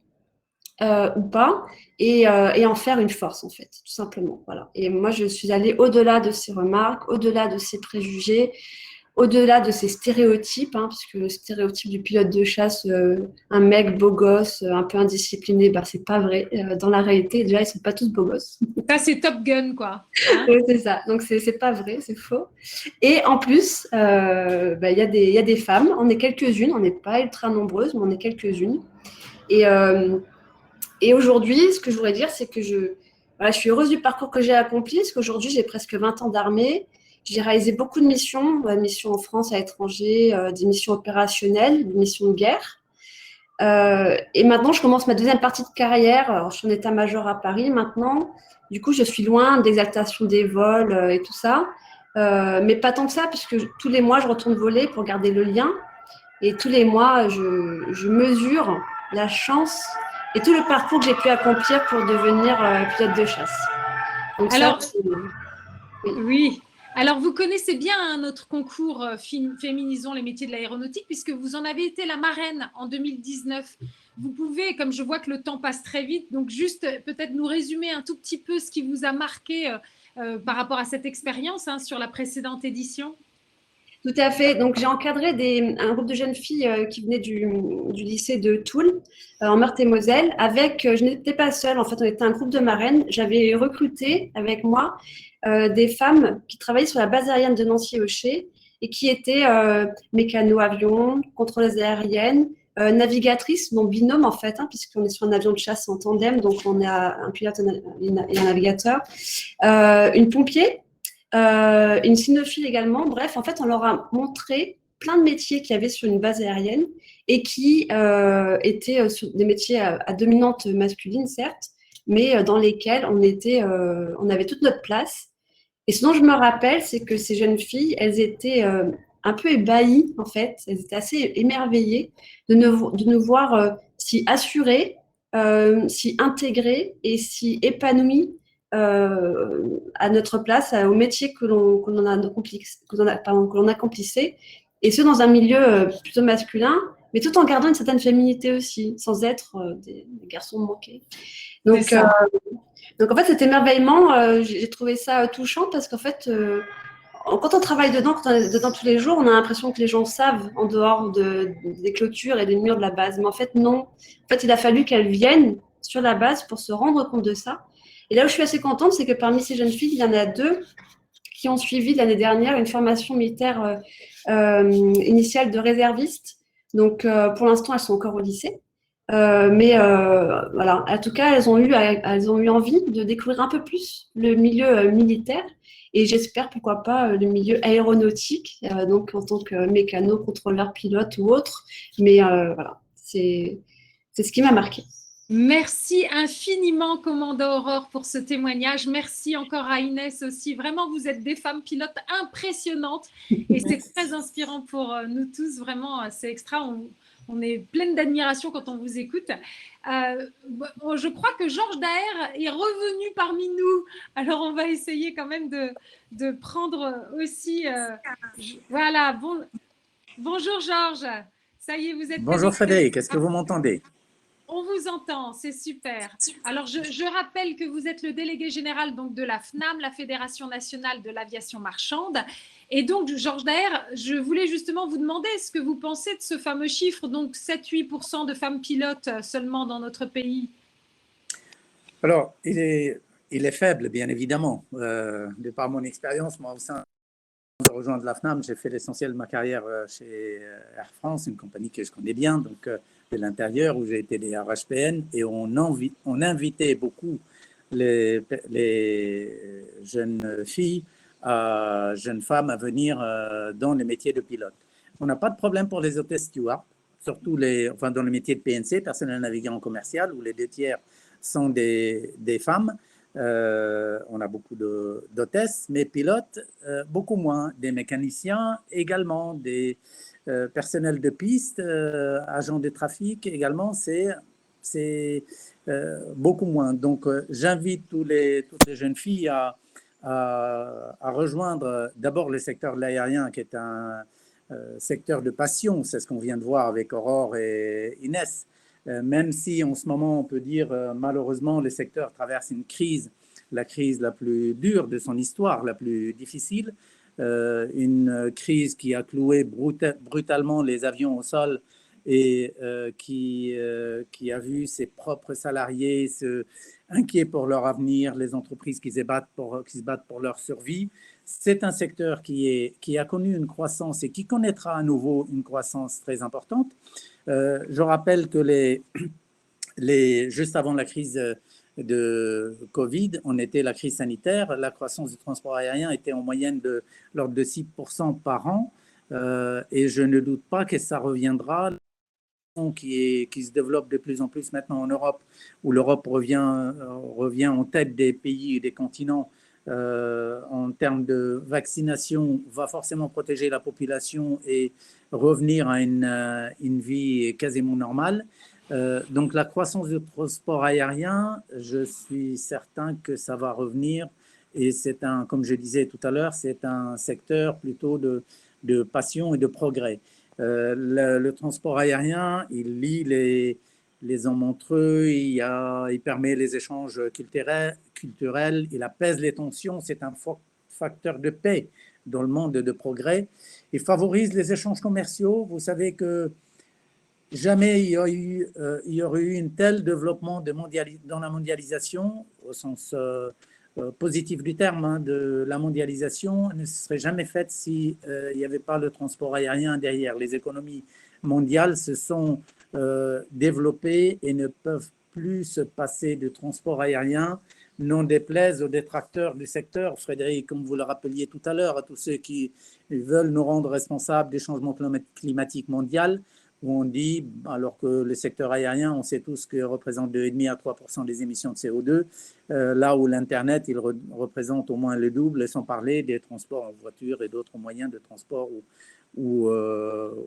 Speaker 6: ou pas, et en faire une force, en fait, tout simplement. Voilà. Et moi, je suis allée au-delà de ces remarques, au-delà de ces préjugés, au-delà de ces stéréotypes, hein, parce que le stéréotype du pilote de chasse, un mec beau gosse, un peu indiscipliné, bah, c'est pas vrai. Dans la réalité, déjà, ils sont pas tous beaux gosses.
Speaker 1: Ça, c'est Top Gun, quoi. Hein.
Speaker 6: Oui, c'est ça. Donc, c'est pas vrai, c'est faux. Et en plus, y a des femmes, on est quelques-unes, on n'est pas ultra nombreuses, mais on est quelques-unes. Et aujourd'hui, ce que je voudrais dire, c'est que je suis heureuse du parcours que j'ai accompli, parce qu'aujourd'hui, j'ai presque 20 ans d'armée. J'ai réalisé beaucoup de missions en France, à l'étranger, des missions opérationnelles, des missions de guerre. Et maintenant, je commence ma deuxième partie de carrière. Alors, je suis en état-major à Paris maintenant. Du coup, je suis loin de l'exaltation des vols et tout ça. Mais pas tant que ça, puisque tous les mois, je retourne voler pour garder le lien. Et tous les mois, je mesure la chance et tout le parcours que j'ai pu accomplir pour devenir pilote de chasse. Donc
Speaker 1: alors, oui. Alors, vous connaissez bien notre concours Féminisons les métiers de l'aéronautique, puisque vous en avez été la marraine en 2019. Vous pouvez, comme je vois que le temps passe très vite, donc juste peut-être nous résumer un tout petit peu ce qui vous a marqué par rapport à cette expérience sur la précédente édition.
Speaker 6: Tout à fait. Donc, j'ai encadré un groupe de jeunes filles qui venaient du lycée de Toul, en Meurthe-et-Moselle. Je n'étais pas seule, en fait, on était un groupe de marraines. J'avais recruté avec moi des femmes qui travaillaient sur la base aérienne de Nancy-Ochet et qui étaient mécano-avions, contrôleuses aériennes, navigatrice, mon binôme en fait, puisqu'on est sur un avion de chasse en tandem, donc on a un pilote et un navigateur, une pompier, une cynophile également. Bref, en fait, on leur a montré plein de métiers qu'il y avait sur une base aérienne et qui étaient des métiers à dominante masculine, certes, mais dans lesquels on avait toute notre place. Et ce dont je me rappelle, c'est que ces jeunes filles, elles étaient un peu ébahies, en fait. Elles étaient assez émerveillées de nous voir si assurées, si intégrées et si épanouies à notre place, au métier que l'on accomplissait, et ce dans un milieu plutôt masculin, mais tout en gardant une certaine féminité aussi, sans être des garçons manqués. Donc en fait, cet émerveillement, j'ai trouvé ça touchant parce qu'en fait, quand on travaille dedans, quand on est dedans tous les jours, on a l'impression que les gens savent en dehors des clôtures et des murs de la base. Mais en fait, non. En fait, il a fallu qu'elles viennent sur la base pour se rendre compte de ça. Et là où je suis assez contente, c'est que parmi ces jeunes filles, il y en a 2 qui ont suivi l'année dernière une formation militaire initiale de réserviste. Donc, pour l'instant, elles sont encore au lycée. Mais voilà, en tout cas, elles ont eu envie de découvrir un peu plus le milieu militaire et j'espère, pourquoi pas, le milieu aéronautique, donc en tant que mécano, contrôleur, pilote ou autre. Mais voilà, c'est ce qui m'a marqué.
Speaker 1: Merci infiniment, Commando Aurore, pour ce témoignage. Merci encore à Inès aussi. Vraiment, vous êtes des femmes pilotes impressionnantes et c'est très inspirant pour nous tous. Vraiment, c'est extra. On est pleine d'admiration quand on vous écoute. Je crois que Georges Daher est revenu parmi nous. Alors, on va essayer quand même de prendre aussi… voilà. Bonjour, Georges. Ça y est, vous êtes…
Speaker 7: Bonjour Frédéric, est-ce que vous m'entendez?
Speaker 1: On vous entend, c'est super. Alors, je rappelle que vous êtes le délégué général donc, de la FNAM, la Fédération nationale de l'aviation marchande. Et donc, Georges Daher, je voulais justement vous demander ce que vous pensez de ce fameux chiffre, donc 7-8% de femmes pilotes seulement dans notre pays.
Speaker 7: Alors, il est faible, bien évidemment. De par mon expérience, moi, au sein de rejoindre la FNAM, j'ai fait l'essentiel de ma carrière chez Air France, une compagnie que je connais bien, donc de l'intérieur, où j'ai été des RHPN, et on invitait beaucoup les jeunes filles, jeunes femmes à venir dans les métiers de pilote. On n'a pas de problème pour les hôtesses stewards, surtout dans le métier de PNC, personnel navigant commercial, où les 2 tiers sont des femmes. On a beaucoup d'hôtesses, mais pilotes, beaucoup moins. Des mécaniciens également, des personnels de piste, agents de trafic également, c'est beaucoup moins. Donc, j'invite toutes les jeunes filles à rejoindre d'abord le secteur de l'aérien, qui est un secteur de passion. C'est ce qu'on vient de voir avec Aurore et Inès. Même si en ce moment, on peut dire malheureusement, le secteur traverse une crise, la crise la plus dure de son histoire, la plus difficile, une crise qui a cloué brutalement les avions au sol et qui a vu ses propres salariés inquiets pour leur avenir, les entreprises qui se battent pour leur survie. C'est un secteur qui a connu une croissance et qui connaîtra à nouveau une croissance très importante. Je rappelle que juste avant la crise de Covid, on était la crise sanitaire, la croissance du transport aérien était en moyenne de l'ordre de 6% par an, et je ne doute pas que ça reviendra. Qui se développe de plus en plus maintenant en Europe, où l'Europe revient en tête des pays et des continents en termes de vaccination, va forcément protéger la population et revenir à une vie quasiment normale. Donc la croissance du transport aérien, je suis certain que ça va revenir, et comme je disais tout à l'heure, c'est un secteur plutôt de passion et de progrès. Le transport aérien, il lie les hommes entre eux, il permet les échanges culturels, il apaise les tensions, c'est un facteur de paix dans le monde de progrès. Il favorise les échanges commerciaux. Vous savez que jamais il y aurait eu un tel développement dans la mondialisation, au sens positif du terme, de la mondialisation, ne serait jamais faite s'il n'y avait pas le transport aérien derrière. Les économies mondiales se sont développés et ne peuvent plus se passer de transport aérien, n'en déplaise aux détracteurs du secteur. Frédéric, comme vous le rappeliez tout à l'heure, à tous ceux qui veulent nous rendre responsables des changements climatiques mondiaux, où on dit, alors que le secteur aérien, on sait tous que représente 2,5 à 3% des émissions de CO2, là où l'Internet, il représente au moins le double, sans parler des transports en voiture et d'autres moyens de transport ou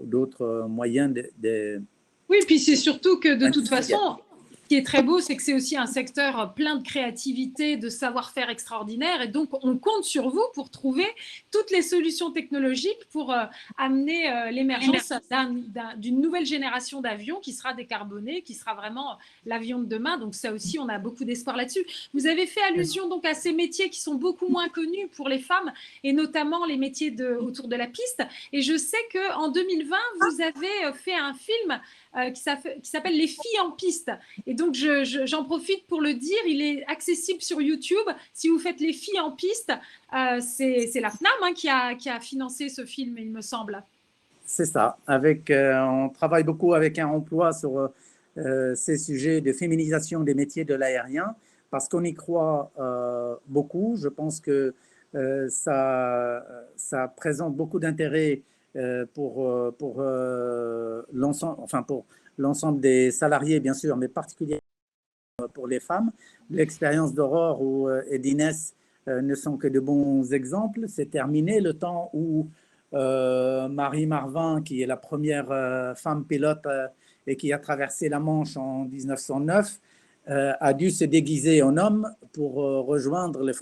Speaker 7: d'autres moyens de
Speaker 1: Oui, puis c'est surtout que de toute façon, ce qui est très beau, c'est que c'est aussi un secteur plein de créativité, de savoir-faire extraordinaire. Et donc, on compte sur vous pour trouver toutes les solutions technologiques pour amener l'émergence d'une nouvelle génération d'avions qui sera décarbonée, qui sera vraiment l'avion de demain. Donc, ça aussi, on a beaucoup d'espoir là-dessus. Vous avez fait allusion donc à ces métiers qui sont beaucoup moins connus pour les femmes, et notamment les métiers autour de la piste. Et je sais qu'en 2020, vous avez fait un film qui s'appelle Les filles en piste. Et donc, j'en profite pour le dire, il est accessible sur YouTube. Si vous faites Les filles en piste, c'est la FNAM qui a financé ce film, il me semble.
Speaker 7: C'est ça. On travaille beaucoup avec un emploi sur ces sujets de féminisation des métiers de l'aérien, parce qu'on y croit beaucoup. Je pense que ça présente beaucoup d'intérêt pour l'ensemble des salariés, bien sûr, mais particulièrement pour les femmes. L'expérience d'Aurore et d'Inès ne sont que de bons exemples. C'est terminé le temps où Marie Marvin, qui est la première femme pilote et qui a traversé la Manche en 1909, a dû se déguiser en homme pour rejoindre le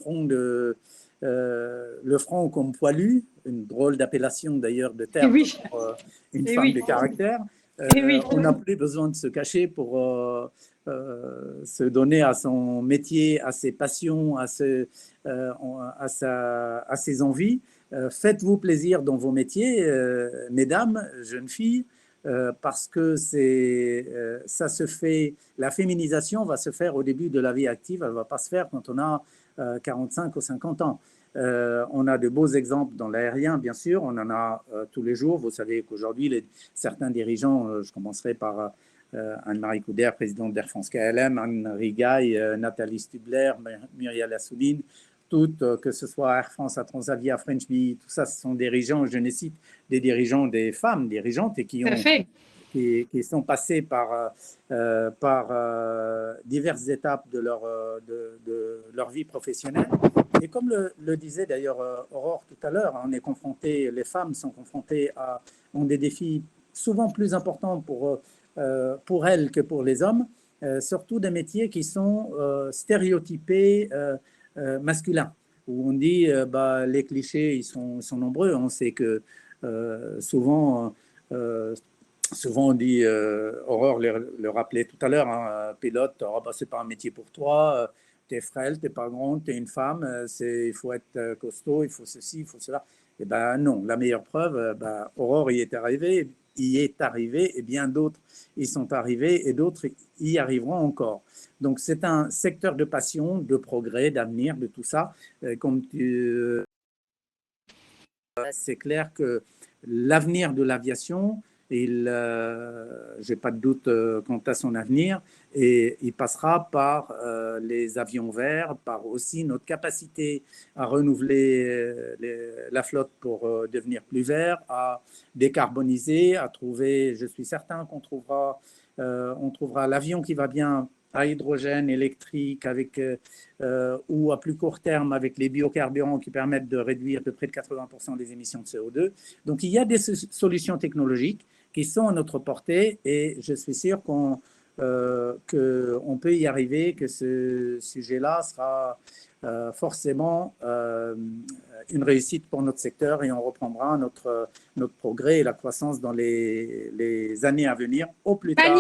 Speaker 7: front comme poilu, une drôle d'appellation d'ailleurs de terme pour une femme de caractère. On n'a plus besoin de se cacher pour se donner à son métier, à ses passions, à ses envies. Faites-vous plaisir dans vos métiers, mesdames, jeunes filles, parce que ça se fait, la féminisation va se faire au début de la vie active, elle ne va pas se faire quand on a 45 ou 50 ans. On a de beaux exemples dans l'aérien, bien sûr, on en a tous les jours. Vous savez qu'aujourd'hui, certains dirigeants, je commencerai par Anne-Marie Couder, présidente d'Air France KLM, Anne Rigaille, Nathalie Stubler, Muriel Assouline, toutes, que ce soit Air France, à Transavia, French Bee, tout ça, ce sont des dirigeants, je ne cite des dirigeants, des femmes dirigeantes et qui sont passés par diverses étapes de leur vie professionnelle. Et comme le disait d'ailleurs Aurore tout à l'heure, les femmes sont confrontées ont des défis souvent plus importants pour elles que pour les hommes, surtout des métiers qui sont stéréotypés masculins, où on dit les clichés ils sont nombreux. On sait que souvent on dit, Aurore le rappelait tout à l'heure, pilote, c'est pas un métier pour toi, t'es frêle, t'es pas grande, t'es une femme, il faut être costaud, il faut ceci, il faut cela. Et ben non, la meilleure preuve, Aurore y est arrivée et bien d'autres y sont arrivés et d'autres y arriveront encore. Donc c'est un secteur de passion, de progrès, d'avenir, de tout ça. C'est clair que l'avenir de l'aviation, j'ai pas de doute quant à son avenir, et il passera par les avions verts, par aussi notre capacité à renouveler la flotte pour devenir plus vert, à décarboniser, à trouver, je suis certain qu'on trouvera l'avion qui va bien à hydrogène, électrique, ou à plus court terme avec les biocarburants qui permettent de réduire de près de 80% les émissions de CO2. Donc il y a des solutions technologiques qui sont à notre portée et je suis sûr qu'on peut y arriver, que ce sujet-là sera forcément une réussite pour notre secteur et on reprendra notre progrès et la croissance dans les années à venir, au plus tard,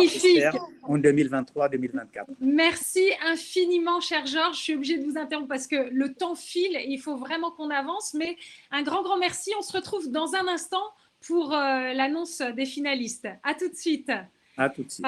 Speaker 7: en 2023-2024.
Speaker 1: Merci infiniment, cher Georges. Je suis obligée de vous interrompre parce que le temps file et il faut vraiment qu'on avance, mais un grand merci. On se retrouve dans un instant pour l'annonce des finalistes. À tout de suite.
Speaker 7: À tout de suite.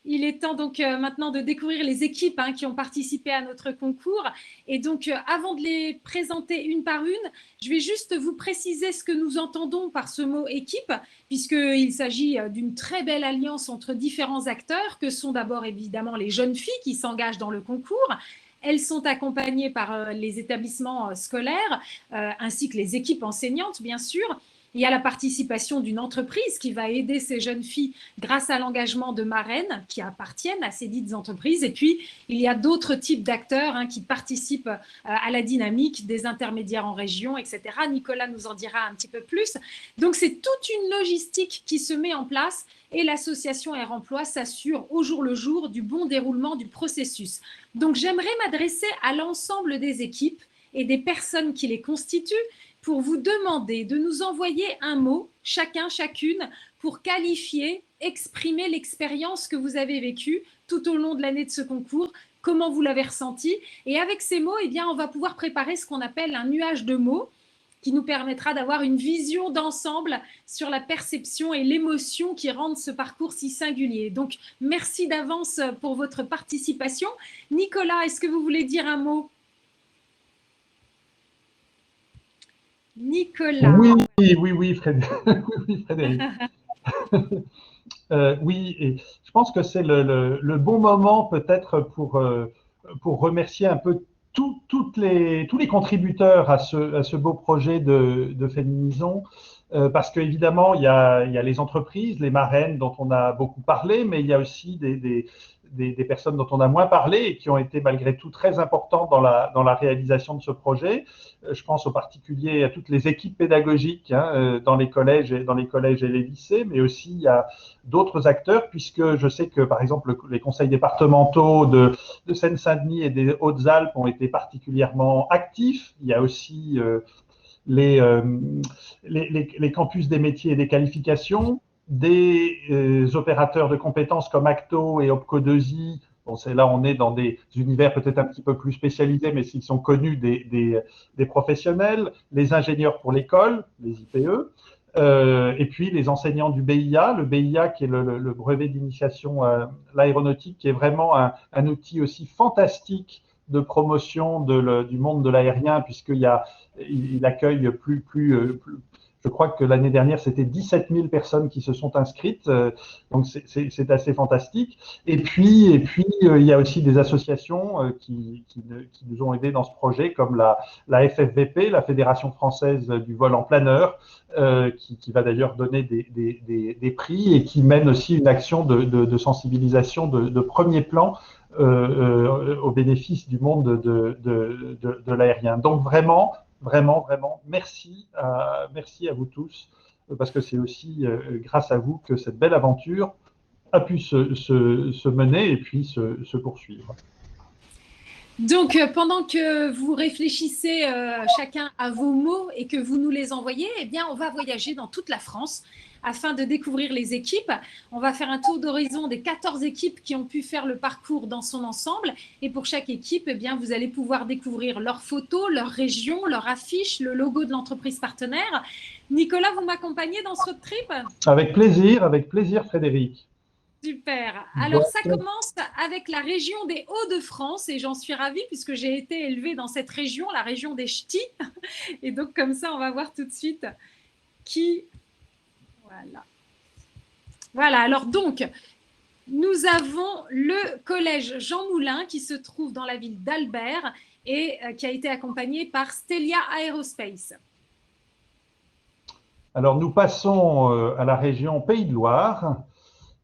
Speaker 1: Il est temps donc maintenant de découvrir les équipes qui ont participé à notre concours. Et donc, avant de les présenter une par une, je vais juste vous préciser ce que nous entendons par ce mot équipe, puisqu'il s'agit d'une très belle alliance entre différents acteurs, que sont d'abord évidemment les jeunes filles qui s'engagent dans le concours. Elles sont accompagnées par les établissements scolaires, ainsi que les équipes enseignantes, bien sûr. Il y a la participation d'une entreprise qui va aider ces jeunes filles grâce à l'engagement de marraines qui appartiennent à ces dites entreprises. Et puis, il y a d'autres types d'acteurs qui participent à la dynamique, des intermédiaires en région, etc. Nicolas nous en dira un petit peu plus. Donc, c'est toute une logistique qui se met en place et l'association Air Emploi s'assure au jour le jour du bon déroulement du processus. Donc, j'aimerais m'adresser à l'ensemble des équipes et des personnes qui les constituent pour vous demander de nous envoyer un mot, chacun, chacune, pour qualifier, exprimer l'expérience que vous avez vécue tout au long de l'année de ce concours, comment vous l'avez ressenti. Et avec ces mots, eh bien, on va pouvoir préparer ce qu'on appelle un nuage de mots qui nous permettra d'avoir une vision d'ensemble sur la perception et l'émotion qui rendent ce parcours si singulier. Donc, merci d'avance pour votre participation. Nicolas, est-ce que vous voulez dire un mot ? Nicolas.
Speaker 2: Oui, Frédéric. Oui, et je pense que c'est le bon moment peut-être pour remercier un peu tous les contributeurs à ce beau projet de Féminisons, parce qu'évidemment, il y a les entreprises, les marraines dont on a beaucoup parlé, mais il y a aussi des personnes dont on a moins parlé et qui ont été malgré tout très importantes dans la réalisation de ce projet. Je pense en particulier à toutes les équipes pédagogiques dans les collèges et les lycées, mais aussi il y a d'autres acteurs, puisque je sais que par exemple les conseils départementaux de Seine-Saint-Denis et des Hautes-Alpes ont été particulièrement actifs. Il y a aussi les campus des métiers et des qualifications, des opérateurs de compétences comme Acto et Opco2i. Bon, là, on est dans des univers peut-être un petit peu plus spécialisés, mais s'ils sont connus des professionnels, les ingénieurs pour l'école, les IPE, et puis les enseignants du BIA, le BIA qui est le brevet d'initiation à l'aéronautique, qui est vraiment un outil aussi fantastique de promotion du monde de l'aérien, puisqu'il accueille je crois que l'année dernière, c'était 17 000 personnes qui se sont inscrites, donc c'est assez fantastique. Et puis, il y a aussi des associations qui nous ont aidés dans ce projet, comme la FFVP, la Fédération française du vol en planeur, qui va d'ailleurs donner des prix et qui mène aussi une action de sensibilisation de premier plan au bénéfice du monde de l'aérien. Donc vraiment, merci à vous tous, parce que c'est aussi grâce à vous que cette belle aventure a pu se mener et puis se poursuivre.
Speaker 1: Donc, pendant que vous réfléchissez chacun à vos mots et que vous nous les envoyez, eh bien, on va voyager dans toute la France afin de découvrir les équipes. On va faire un tour d'horizon des 14 équipes qui ont pu faire le parcours dans son ensemble. Et pour chaque équipe, eh bien, vous allez pouvoir découvrir leurs photos, leur région, leur affiche, le logo de l'entreprise partenaire. Nicolas, vous m'accompagnez dans ce road trip ?
Speaker 2: Avec plaisir Frédéric.
Speaker 1: Super. Alors, ça commence avec la région des Hauts-de-France et j'en suis ravie puisque j'ai été élevée dans cette région, la région des Ch'tis. Et donc, comme ça, on va voir tout de suite qui… Voilà, alors donc, nous avons le collège Jean Moulin qui se trouve dans la ville d'Albert et qui a été accompagné par Stelia Aerospace.
Speaker 2: Alors, nous passons à la région Pays de Loire.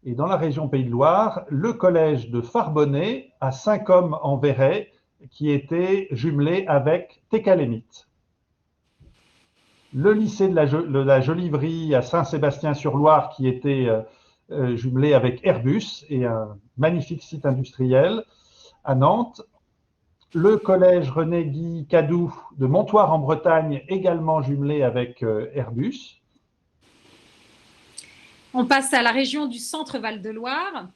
Speaker 2: Et dans la région Pays de Loire, le collège de Farbonnet à Saint-Côme-en-Véret qui était jumelé avec Técalémite. Le lycée de la Jolivrie à Saint-Sébastien-sur-Loire qui était jumelé avec Airbus et un magnifique site industriel à Nantes. Le collège René-Guy Cadoux de Montoire en Bretagne également jumelé avec Airbus.
Speaker 1: On passe à la région du Centre-Val de Loire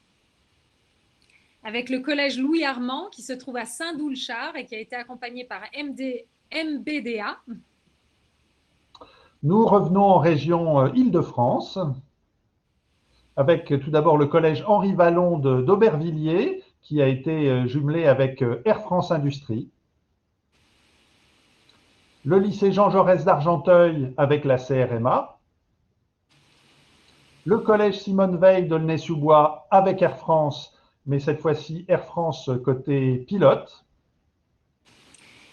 Speaker 1: avec le collège Louis Armand qui se trouve à Saint-Doulchard et qui a été accompagné par MBDA.
Speaker 2: Nous revenons en région Île-de-France avec tout d'abord le collège Henri Vallon d'Aubervilliers, qui a été jumelé avec Air France Industrie. Le lycée Jean Jaurès d'Argenteuil avec la CRMA. Le collège Simone Veil d'Aulnay-sous-Bois avec Air France, mais cette fois-ci Air France côté pilote.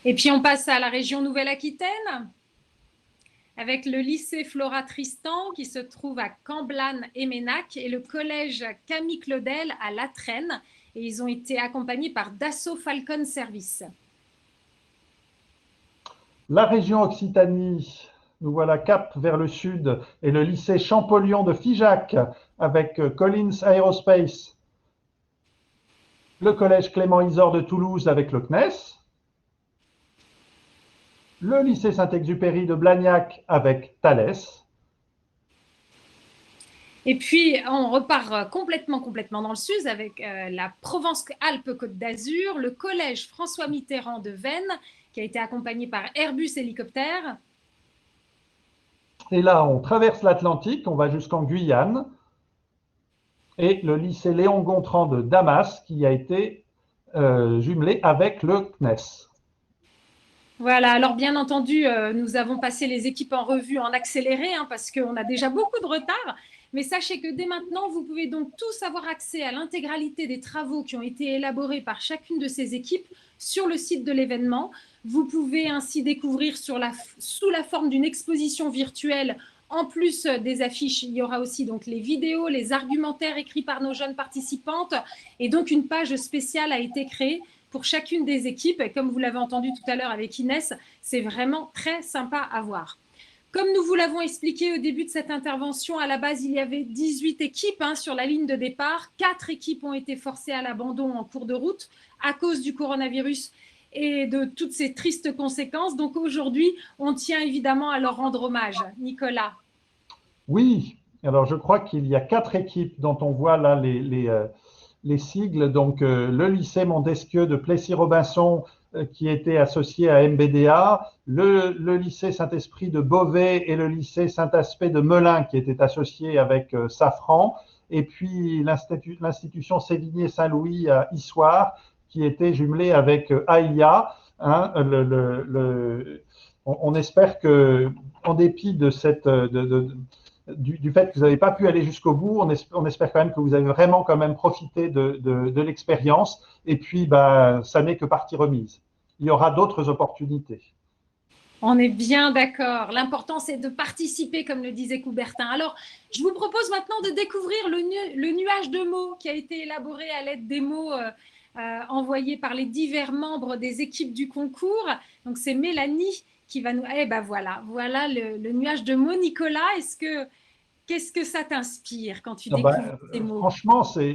Speaker 1: Et puis on passe à la région Nouvelle-Aquitaine avec le lycée Flora Tristan qui se trouve à Camblanne et Ménac et le collège Camille Claudel à Latresne. Et ils ont été accompagnés par Dassault Falcon Service.
Speaker 2: La région Occitanie, nous voilà cap vers le sud, et le lycée Champollion de Figeac avec Collins Aerospace. Le collège Clément Isor de Toulouse avec le CNES. Le lycée Saint-Exupéry de Blagnac avec Thales.
Speaker 1: Et puis, on repart complètement dans le sud avec la Provence-Alpes-Côte d'Azur, le collège François Mitterrand de Veynes, qui a été accompagné par Airbus Hélicoptère.
Speaker 2: Et là, on traverse l'Atlantique, on va jusqu'en Guyane. Et le lycée Léon Gontran de Damas, qui a été jumelé avec le CNES.
Speaker 1: Voilà, alors bien entendu, nous avons passé les équipes en revue en accéléré, parce qu'on a déjà beaucoup de retard. Mais sachez que dès maintenant, vous pouvez donc tous avoir accès à l'intégralité des travaux qui ont été élaborés par chacune de ces équipes sur le site de l'événement. Vous pouvez ainsi découvrir sous la forme d'une exposition virtuelle, en plus des affiches, il y aura aussi donc les vidéos, les argumentaires écrits par nos jeunes participantes. Et donc, une page spéciale a été créée pour chacune des équipes. Et comme vous l'avez entendu tout à l'heure avec Inès, c'est vraiment très sympa à voir. Comme nous vous l'avons expliqué au début de cette intervention, à la base, il y avait 18 équipes sur la ligne de départ. 4 équipes ont été forcées à l'abandon en cours de route à cause du coronavirus et de toutes ces tristes conséquences. Donc aujourd'hui, on tient évidemment à leur rendre hommage. Nicolas.
Speaker 2: Oui, alors je crois qu'il y a 4 équipes dont on voit là les sigles. Donc le lycée Montesquieu de Plessis-Robinson, qui était associé à MBDA, le lycée Saint-Esprit de Beauvais et le lycée Saint-Aspect de Melun, qui étaient associés avec Safran, et puis l'institution Sévigné-Saint-Louis à Issoire, qui était jumelée avec AIA. On espère que, en dépit de du fait que vous n'avez pas pu aller jusqu'au bout, on espère quand même que vous avez vraiment quand même profité de l'expérience. Et puis, ça n'est que partie remise. Il y aura d'autres opportunités.
Speaker 1: On est bien d'accord. L'important, c'est de participer, comme le disait Coubertin. Alors, je vous propose maintenant de découvrir le nuage de mots qui a été élaboré à l'aide des mots envoyés par les divers membres des équipes du concours. Donc, c'est Mélanie qui va nous… Eh ben voilà le nuage de mots. Nicolas, qu'est-ce que ça t'inspire quand tu découvres ces mots?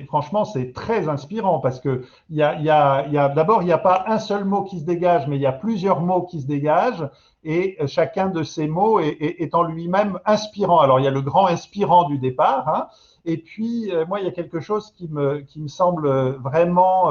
Speaker 2: Franchement, c'est très inspirant parce que d'abord, il n'y a pas un seul mot qui se dégage, mais il y a plusieurs mots qui se dégagent et chacun de ces mots est en lui-même inspirant. Alors, il y a le grand inspirant du départ, et puis, moi, il y a quelque chose qui me semble vraiment…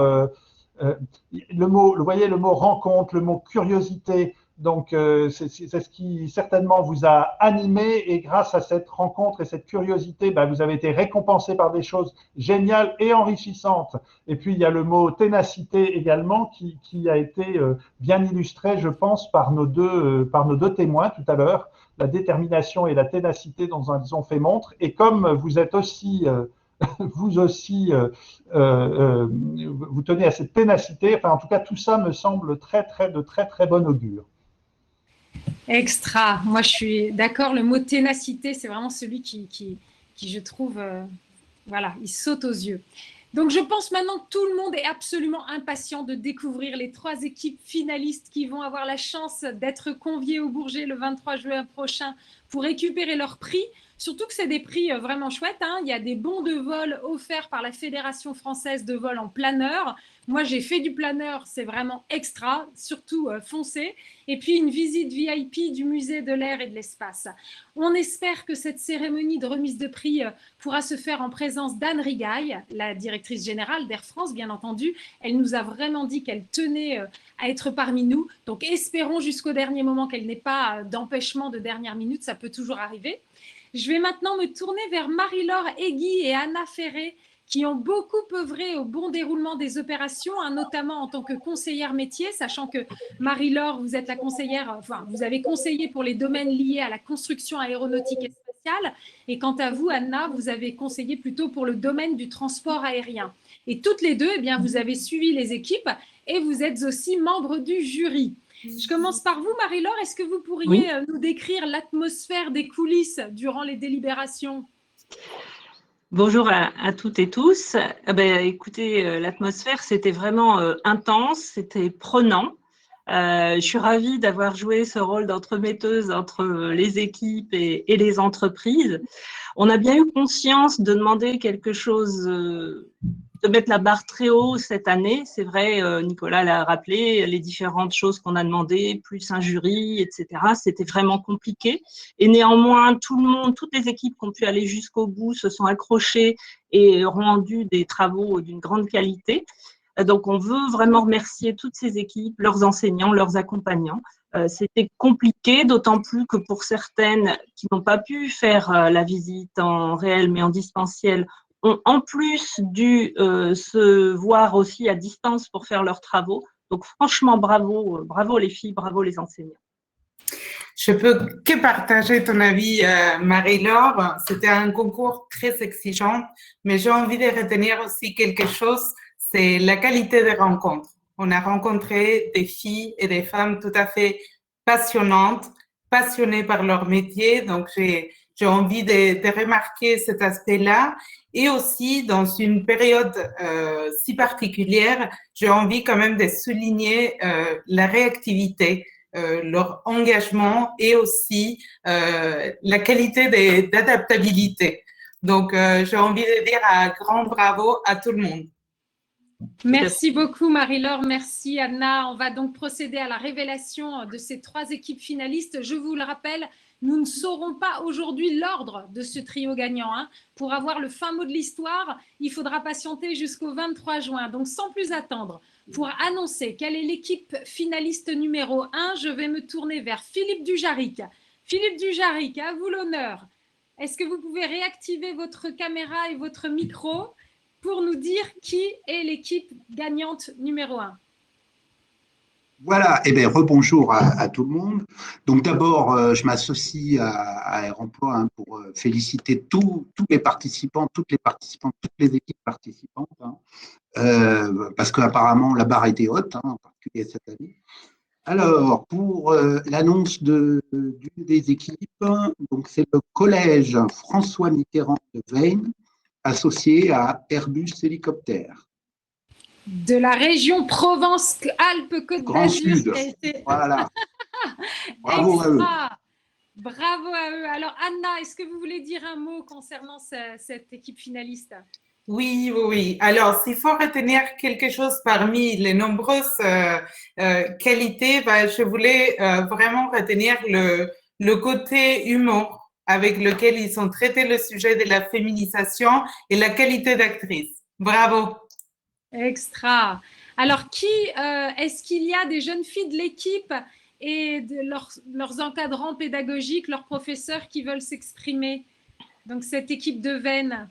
Speaker 2: vous voyez, le mot rencontre, le mot curiosité. Donc, c'est ce qui certainement vous a animé et grâce à cette rencontre et cette curiosité, vous avez été récompensé par des choses géniales et enrichissantes. Et puis, il y a le mot ténacité également qui a été bien illustré, je pense, par nos deux témoins tout à l'heure. La détermination et la ténacité dont ils ont fait montre. Et comme vous êtes aussi… vous aussi, vous tenez à cette ténacité. Enfin, en tout cas, tout ça me semble de très bon augure.
Speaker 1: Extra. Moi, je suis d'accord. Le mot ténacité, c'est vraiment celui qui je trouve, il saute aux yeux. Donc, je pense maintenant que tout le monde est absolument impatient de découvrir les 3 équipes finalistes qui vont avoir la chance d'être conviées au Bourget le 23 juin prochain pour récupérer leur prix. Surtout que c'est des prix vraiment chouettes. Il y a des bons de vol offerts par la Fédération française de vol en planeur. Moi, j'ai fait du planeur, c'est vraiment extra, surtout foncé. Et puis, une visite VIP du musée de l'air et de l'espace. On espère que cette cérémonie de remise de prix pourra se faire en présence d'Anne Rigaille, la directrice générale d'Air France, bien entendu. Elle nous a vraiment dit qu'elle tenait à être parmi nous. Donc, espérons jusqu'au dernier moment qu'elle n'ait pas d'empêchement de dernière minute. Ça peut toujours arriver. Je vais maintenant me tourner vers Marie-Laure Egui et Anna Ferré, qui ont beaucoup œuvré au bon déroulement des opérations, hein, notamment en tant que conseillère métier, sachant que Marie-Laure, vous êtes la conseillère, enfin, vous avez conseillé pour les domaines liés à la construction aéronautique et spatiale, et quant à vous, Anna, vous avez conseillé plutôt pour le domaine du transport aérien. Et toutes les deux, eh bien, vous avez suivi les équipes et vous êtes aussi membre du jury. Je commence par vous, Marie-Laure. Est-ce que vous pourriez nous décrire l'atmosphère des coulisses durant les délibérations ?
Speaker 8: Bonjour à toutes et tous. Écoutez, l'atmosphère, c'était vraiment intense, c'était prenant. Je suis ravie d'avoir joué ce rôle d'entremetteuse entre les équipes et les entreprises. On a bien eu conscience de demander quelque chose, de mettre la barre très haut cette année. C'est vrai, Nicolas l'a rappelé, les différentes choses qu'on a demandées, plus un jury, etc. C'était vraiment compliqué. Et néanmoins, tout le monde, toutes les équipes qui ont pu aller jusqu'au bout se sont accrochées et ont rendu des travaux d'une grande qualité. Donc, on veut vraiment remercier toutes ces équipes, leurs enseignants, leurs accompagnants. C'était compliqué, d'autant plus que pour certaines qui n'ont pas pu faire la visite en réel mais en distanciel, ont en plus dû se voir aussi à distance pour faire leurs travaux. Donc, franchement, bravo, bravo les filles, bravo les enseignants.
Speaker 9: Je peux que partager ton avis, Marie-Laure. C'était un concours très exigeant, mais j'ai envie de retenir aussi quelque chose, c'est la qualité des rencontres. On a rencontré des filles et des femmes tout à fait passionnantes, passionnées par leur métier. Donc, j'ai envie de remarquer cet aspect-là. Et aussi, dans une période si particulière, j'ai envie quand même de souligner la réactivité, leur engagement et aussi la qualité d'adaptabilité. Donc, j'ai envie de dire un grand bravo à tout le monde.
Speaker 1: Merci beaucoup Marie-Laure, merci Anna. On va donc procéder à la révélation de ces 3 équipes finalistes. Je vous le rappelle, nous ne saurons pas aujourd'hui l'ordre de ce trio gagnant. Hein. Pour avoir le fin mot de l'histoire, il faudra patienter jusqu'au 23 juin. Donc sans plus attendre, pour annoncer quelle est l'équipe finaliste numéro 1, je vais me tourner vers Philippe Dujaric. Philippe Dujaric, à vous l'honneur. Est-ce que vous pouvez réactiver votre caméra et votre micro pour nous dire qui est l'équipe gagnante numéro 1.
Speaker 3: Voilà, eh bien, rebonjour à tout le monde. Donc d'abord, je m'associe à Air Emploi pour féliciter tous les participants, toutes les équipes participantes, parce qu'apparemment la barre était haute, en particulier cette année. Alors, pour l'annonce d'une des équipes, donc c'est le collège François Mitterrand de Veynes, associé à Airbus Hélicoptère.
Speaker 1: De la région Provence-Alpes-Côte d'Azur.
Speaker 3: Voilà. Bravo à eux.
Speaker 1: Bravo à eux. Alors, Anna, est-ce que vous voulez dire un mot concernant cette équipe finaliste ?
Speaker 9: Oui. Alors, s'il faut retenir quelque chose parmi les nombreuses qualités, je voulais vraiment retenir le côté humour avec lequel ils ont traité le sujet de la féminisation et la qualité d'actrice. Bravo.
Speaker 1: Extra. Alors, est-ce qu'il y a des jeunes filles de l'équipe et de leurs encadrants pédagogiques, leurs professeurs qui veulent s'exprimer? Donc, cette équipe de Veynes,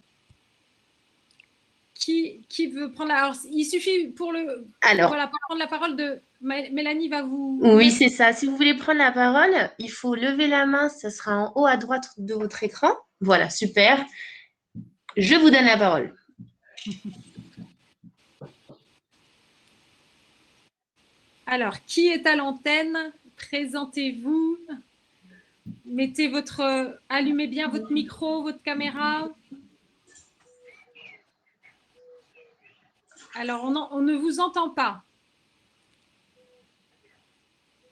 Speaker 1: qui veut prendre la… Alors, il suffit pour prendre la parole de… Mélanie va vous…
Speaker 4: Oui, c'est ça. Si vous voulez prendre la parole, il faut lever la main. Ce sera en haut à droite de votre écran. Voilà, super. Je vous donne la parole.
Speaker 1: Alors, qui est à l'antenne? Présentez-vous. Allumez bien votre micro, votre caméra. Alors, on ne vous entend pas.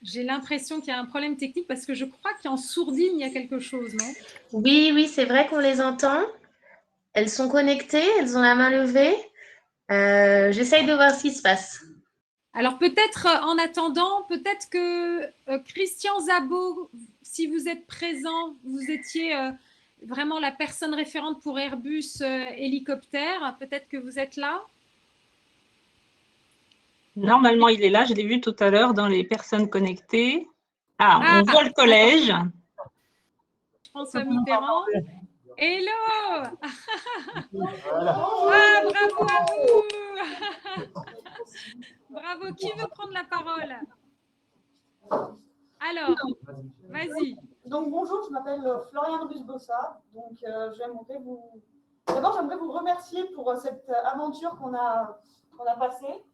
Speaker 1: J'ai l'impression qu'il y a un problème technique parce que je crois qu'en sourdine, il y a quelque chose, non?
Speaker 4: Oui, c'est vrai qu'on les entend. Elles sont connectées, elles ont la main levée. J'essaye de voir ce qui se passe.
Speaker 1: Alors, peut-être en attendant, peut-être que Christian Zabot, si vous êtes présent, vous étiez vraiment la personne référente pour Airbus Hélicoptère. Peut-être que vous êtes là.
Speaker 8: Normalement, il est là. Je l'ai vu tout à l'heure dans les personnes connectées. On voit le collège.
Speaker 1: François Mitterrand. Hello. Ah, bravo à vous. Bravo. Qui veut prendre la parole? Alors, vas-y.
Speaker 10: Donc bonjour, je m'appelle Floriane Rusbossa. Donc j'aimerais vous remercier pour cette aventure qu'on a passée.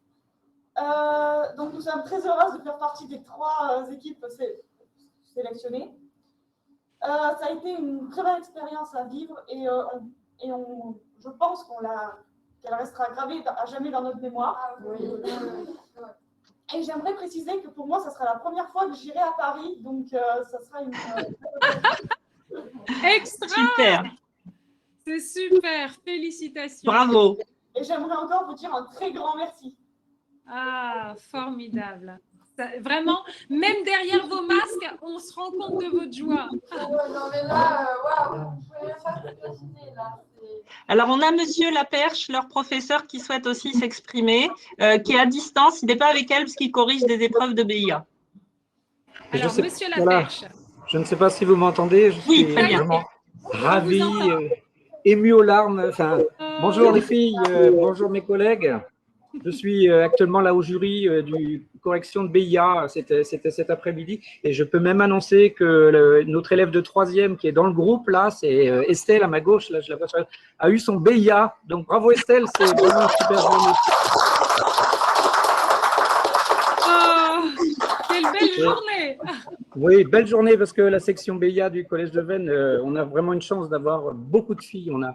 Speaker 10: Donc nous sommes très heureuses de faire partie des 3 équipes sélectionnées. Ça a été une très belle expérience à vivre et je pense qu'elle restera gravée à jamais dans notre mémoire. Et j'aimerais préciser que pour moi, ça sera la première fois que j'irai à Paris, donc ça sera une...
Speaker 1: Extra.
Speaker 8: Super.
Speaker 1: C'est super, félicitations.
Speaker 8: Bravo.
Speaker 10: Et j'aimerais encore vous dire un très grand merci.
Speaker 1: Ah, formidable. Ça, vraiment, même derrière vos masques, on se rend compte de votre joie.
Speaker 10: Non mais là, waouh, vous pouvez même pas s'imaginer là.
Speaker 8: Alors, on a Monsieur Laperche, leur professeur, qui souhaite aussi s'exprimer, qui est à distance. Il n'est pas avec elle parce qu'il corrige des épreuves de BIA.
Speaker 1: Alors, Monsieur Laperche.
Speaker 11: Voilà. Je ne sais pas si vous m'entendez. Je suis vraiment ravi, ému aux larmes. Enfin, bonjour les filles, bonjour mes collègues. Je suis actuellement là au jury du correction de BIA, c'était cet après-midi, et je peux même annoncer que notre élève de 3e qui est dans le groupe, là, c'est Estelle à ma gauche, là, je la vois, a eu son BIA. Donc bravo Estelle, c'est vraiment une super journée.
Speaker 1: Oh, quelle belle journée!
Speaker 11: Oui, belle journée parce que la section BIA du Collège de Veynes, on a vraiment une chance d'avoir beaucoup de filles. On a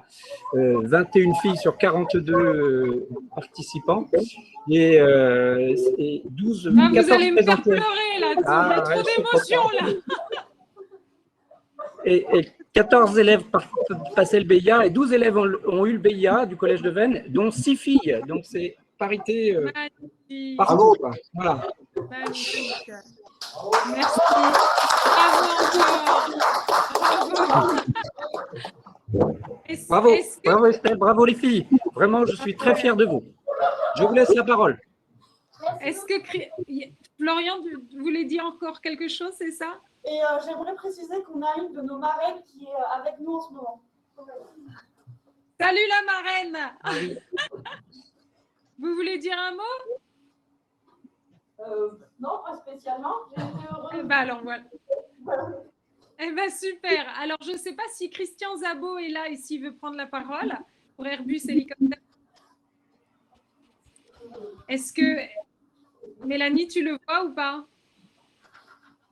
Speaker 11: 21 filles sur 42 participants et 12,
Speaker 1: ah,
Speaker 11: 14
Speaker 1: vous allez me faire
Speaker 11: présentées.
Speaker 1: pleurer là, trop d'émotions là.
Speaker 11: Et 14 élèves passaient le BIA et 12 élèves ont eu le BIA du Collège de Veynes, dont 6 filles. Donc c'est parité partout. Voilà.
Speaker 1: Magnifique. Merci. Bravo encore.
Speaker 11: Bravo Estelle, bravo les filles. Vraiment, je suis très fier de vous. Je vous laisse la parole.
Speaker 1: Est-ce que Florian, vous voulez dire encore quelque chose, c'est ça?
Speaker 10: Et j'aimerais préciser qu'on a une de nos marraines qui est avec nous en ce moment.
Speaker 1: Salut la marraine. Oui. Vous voulez dire un mot?
Speaker 10: Non, pas spécialement. J'ai été heureuse.
Speaker 1: Alors voilà. Eh bien, super. Alors, je ne sais pas si Christian Zabot est là et s'il veut prendre la parole pour Airbus Hélicoptère. Est-ce que, Mélanie, tu le vois ou pas?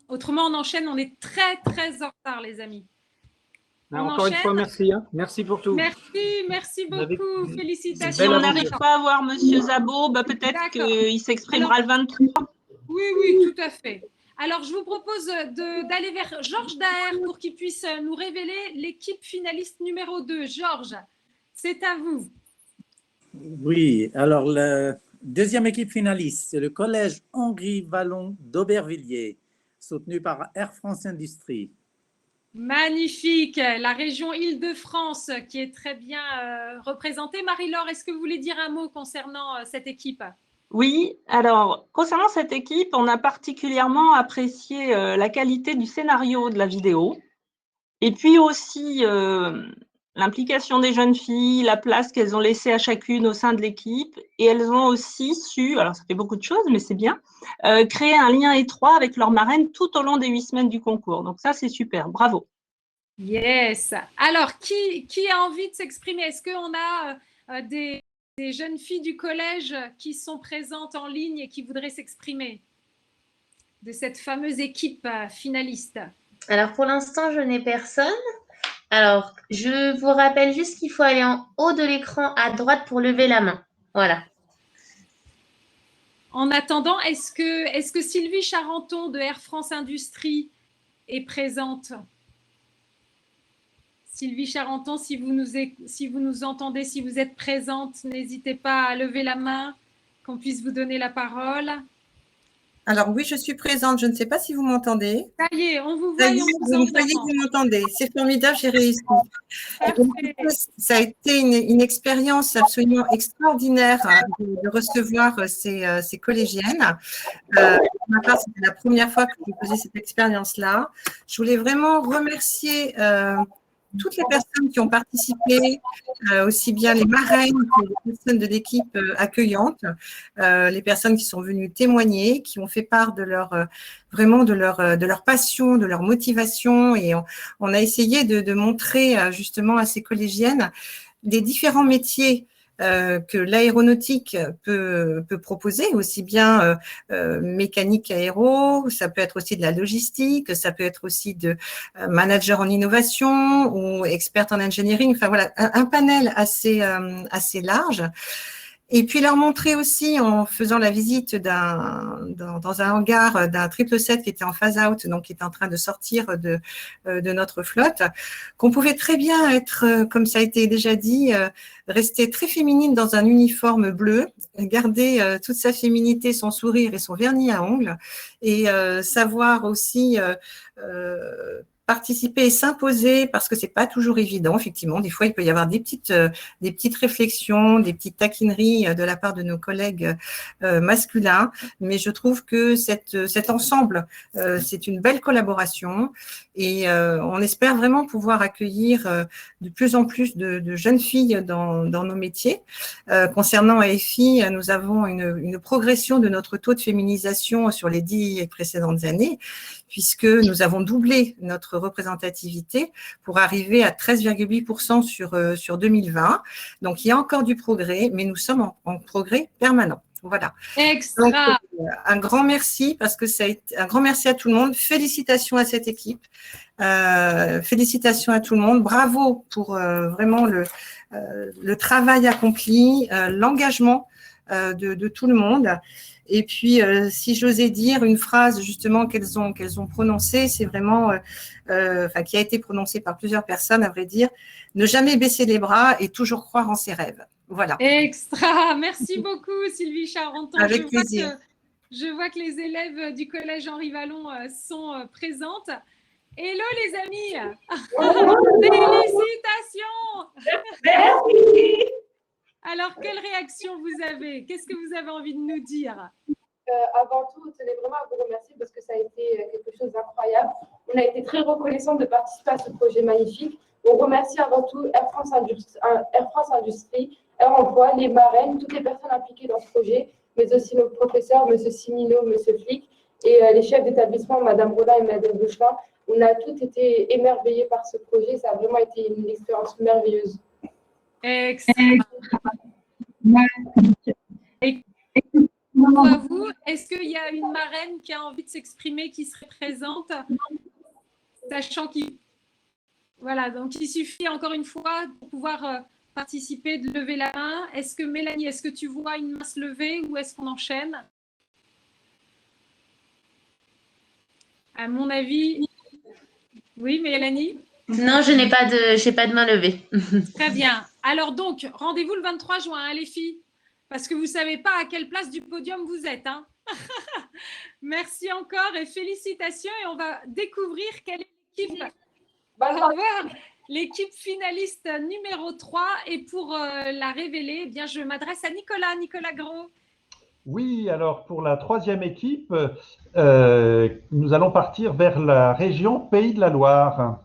Speaker 1: Autrement, on enchaîne. On est très, très en retard, les amis.
Speaker 11: Encore une fois, merci. Hein. Merci pour tout.
Speaker 1: Merci beaucoup. Félicitations.
Speaker 8: Si on n'arrive pas à voir Monsieur Zabot, bah, peut-être qu'il s'exprimera le 23.
Speaker 1: Oui, tout à fait. Alors, je vous propose d'aller vers Georges Daher pour qu'il puisse nous révéler l'équipe finaliste numéro 2. Georges, c'est à vous.
Speaker 7: Oui, alors la deuxième équipe finaliste, c'est le collège Henri Vallon d'Aubervilliers, soutenu par Air France Industrie.
Speaker 1: Magnifique, la région Île-de-France qui est très bien représentée. Marie-Laure, est-ce que vous voulez dire un mot concernant cette équipe?
Speaker 8: Oui, alors concernant cette équipe, on a particulièrement apprécié la qualité du scénario de la vidéo et puis aussi l'implication des jeunes filles, la place qu'elles ont laissée à chacune au sein de l'équipe, et elles ont aussi su, alors ça fait beaucoup de choses, mais c'est bien, créer un lien étroit avec leur marraine tout au long des 8 semaines du concours. Donc ça, c'est super, bravo.
Speaker 1: Yes. Alors, qui a envie de s'exprimer? Est-ce qu'on a des jeunes filles du collège qui sont présentes en ligne et qui voudraient s'exprimer de cette fameuse équipe finaliste?
Speaker 4: Alors, pour l'instant, je n'ai personne. Alors, je vous rappelle juste qu'il faut aller en haut de l'écran à droite pour lever la main. Voilà.
Speaker 1: En attendant, est-ce que Sylvie Charenton de Air France Industrie est présente? Sylvie Charenton, si vous nous entendez, si vous êtes présente, n'hésitez pas à lever la main, qu'on puisse vous donner la parole.
Speaker 12: Alors oui, je suis présente. Je ne sais pas si vous m'entendez.
Speaker 1: Ça y est, on vous
Speaker 12: Ça
Speaker 1: voit
Speaker 12: y
Speaker 1: et
Speaker 12: est,
Speaker 1: on vous
Speaker 12: vous
Speaker 1: entend.
Speaker 12: vous m'entendez. C'est formidable, j'ai réussi. Et donc, ça a été une expérience absolument extraordinaire de recevoir ces collégiennes. Pour ma part, c'était la première fois que je faisais cette expérience-là. Je voulais vraiment remercier toutes les personnes qui ont participé, aussi bien les marraines que les personnes de l'équipe accueillante, les personnes qui sont venues témoigner, qui ont fait part de leur vraiment de leur passion, de leur motivation, et on a essayé de montrer justement à ces collégiennes des différents métiers que l'aéronautique peut proposer, aussi bien mécanique aéro, ça peut être aussi de la logistique, ça peut être aussi de manager en innovation ou expert en engineering, enfin voilà, un panel assez large. Et puis leur montrer aussi, en faisant la visite dans un hangar d'un 777 qui était en phase out, donc qui était en train de sortir de notre flotte, qu'on pouvait très bien être, comme ça a été déjà dit, rester très féminine dans un uniforme bleu, garder toute sa féminité, son sourire et son vernis à ongles, et savoir aussi participer et s'imposer, parce que c'est pas toujours évident, effectivement. Des fois, il peut y avoir des petites réflexions, des petites taquineries de la part de nos collègues masculins, mais je trouve que cet ensemble, c'est une belle collaboration, et on espère vraiment pouvoir accueillir de plus en plus de jeunes filles dans nos métiers. Concernant AFI, nous avons une progression de notre taux de féminisation sur les 10 précédentes années, puisque nous avons doublé notre représentativité pour arriver à 13,8% sur 2020. Donc, il y a encore du progrès, mais nous sommes en progrès permanent. Voilà.
Speaker 1: Extra.
Speaker 12: Donc, un grand merci, parce que ça a été un grand merci à tout le monde. Félicitations à cette équipe. Félicitations à tout le monde. Bravo pour vraiment le travail accompli, l'engagement de tout le monde. Et puis, si j'osais dire une phrase justement qu'elles ont prononcée, c'est vraiment, qui a été prononcée par plusieurs personnes, à vrai dire, ne jamais baisser les bras et toujours croire en ses rêves. Voilà.
Speaker 1: Extra. Merci beaucoup, Sylvie Charenton.
Speaker 12: Avec plaisir.
Speaker 1: Je vois que les élèves du collège Henri Vallon sont présentes. Hello les amis. Félicitations.
Speaker 13: Merci.
Speaker 1: Alors, quelle réaction vous avez? Qu'est-ce que vous avez envie de nous dire?
Speaker 13: Avant tout, je tenais vraiment à vous remercier parce que ça a été quelque chose d'incroyable. On a été très reconnaissants de participer à ce projet magnifique. On remercie avant tout Air France Industrie, Air Emploi, les marraines, toutes les personnes impliquées dans ce projet, mais aussi nos professeurs, M. Simino, M. Flick, et les chefs d'établissement, Mme Rollin et Mme Bouchelin. On a toutes été émerveillés par ce projet. Ça a vraiment été une expérience merveilleuse.
Speaker 1: Excellent. Et à vous, est-ce qu'il y a une marraine qui a envie de s'exprimer, qui serait présente, sachant qu'il voilà, donc il suffit encore une fois pour pouvoir participer, de lever la main. Est-ce que Mélanie, est-ce que tu vois une main se lever ou est-ce qu'on enchaîne? À mon avis, oui, Mélanie?
Speaker 4: Non, je n'ai pas de main levée.
Speaker 1: Très bien. Alors donc, rendez-vous le 23 juin, hein, les filles, parce que vous ne savez pas à quelle place du podium vous êtes. Hein. Merci encore et félicitations. Et on va découvrir quelle est l'équipe. Au revoir. L'équipe finaliste numéro 3. Et pour la révéler, eh bien, je m'adresse à Nicolas Gros.
Speaker 2: Oui, alors pour la troisième équipe, nous allons partir vers la région Pays de la Loire.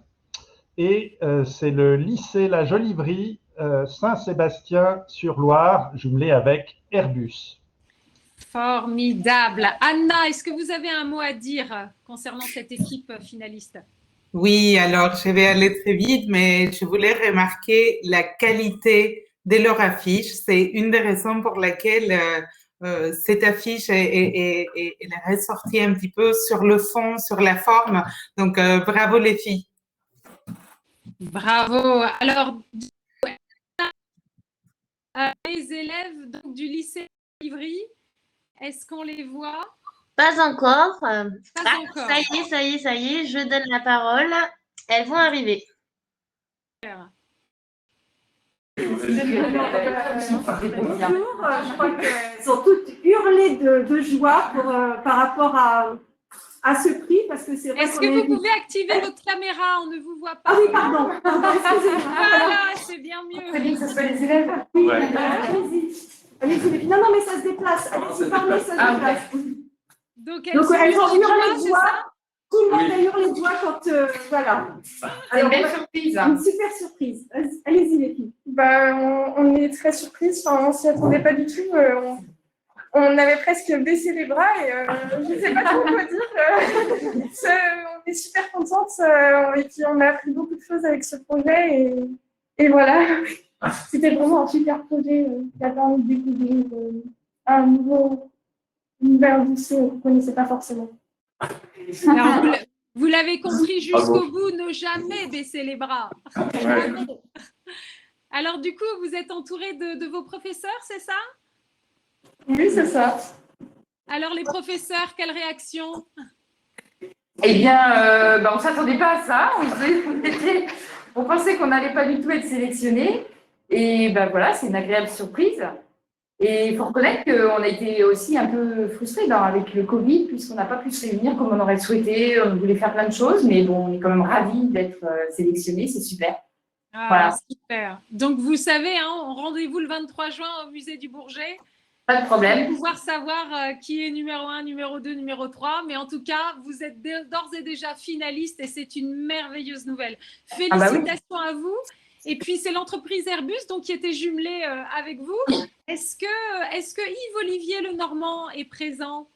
Speaker 2: Et c'est le lycée La Jolivrie, Saint-Sébastien-sur-Loire, jumelé avec Airbus.
Speaker 1: Formidable. Anna, est-ce que vous avez un mot à dire concernant cette équipe finaliste?
Speaker 9: Oui, alors je vais aller très vite, mais je voulais remarquer la qualité de leur affiche. C'est une des raisons pour laquelle cette affiche est ressortie un petit peu sur le fond, sur la forme. Donc, bravo les filles.
Speaker 1: Bravo. Alors, les élèves donc, du lycée Ivry, est-ce qu'on les voit?
Speaker 4: Pas encore.
Speaker 1: Pas encore.
Speaker 4: Ça y est, je donne la parole. Elles vont arriver.
Speaker 14: Bonjour, je crois qu'elles ont toutes hurlé de joie par rapport à ce prix, parce que c'est vrai.
Speaker 1: Est-ce que vous pouvez activer votre caméra? On ne vous voit pas.
Speaker 14: Ah oui, pardon, excusez-moi.
Speaker 1: Voilà, c'est bien mieux.
Speaker 14: Très bien que ce soit les élèves. Oui, allez-y. Allez-y, les filles. Non, mais ça se déplace. Allez-y, parlez, ça se déplace.
Speaker 1: Donc
Speaker 14: elles ont hurlé de joie. Tout le monde a hurlé de joie quand… voilà.
Speaker 15: C'est une belle surprise.
Speaker 14: Une super surprise. Allez-y, les filles.
Speaker 13: On est très surprises. Enfin, on s'y attendait pas du tout. On avait presque baissé les bras et je ne sais pas trop quoi dire. On est super contentes et puis on a appris beaucoup de choses avec ce projet et voilà. C'était vraiment un super projet qui a permis de découvrir un nouveau univers du C qu'on ne connaissait pas forcément.
Speaker 1: Alors, vous l'avez compris jusqu'au bout, ne jamais baisser les bras.
Speaker 15: Ouais.
Speaker 1: Alors du coup, vous êtes entouré de vos professeurs, c'est ça?
Speaker 13: Oui, c'est ça.
Speaker 1: Alors les professeurs, quelle réaction?
Speaker 15: Eh bien, on ne s'attendait pas à ça. On pensait qu'on n'allait pas du tout être sélectionnés. Et voilà, c'est une agréable surprise. Et il faut reconnaître qu'on a été aussi un peu frustrés avec le Covid, puisqu'on n'a pas pu se réunir comme on aurait souhaité. On voulait faire plein de choses, mais bon, on est quand même ravis d'être sélectionnés. C'est super.
Speaker 1: Ah,
Speaker 15: voilà.
Speaker 1: Super. Donc, vous savez, rendez-vous le 23 juin au musée du Bourget.
Speaker 15: Pas de problème.
Speaker 1: Pour pouvoir savoir qui est numéro 1, numéro 2, numéro 3. Mais en tout cas, vous êtes d'ores et déjà finaliste et c'est une merveilleuse nouvelle. Félicitations à vous. Et puis, c'est l'entreprise Airbus donc, qui était jumelée avec vous. Est-ce que Yves-Olivier Lenormand est présent?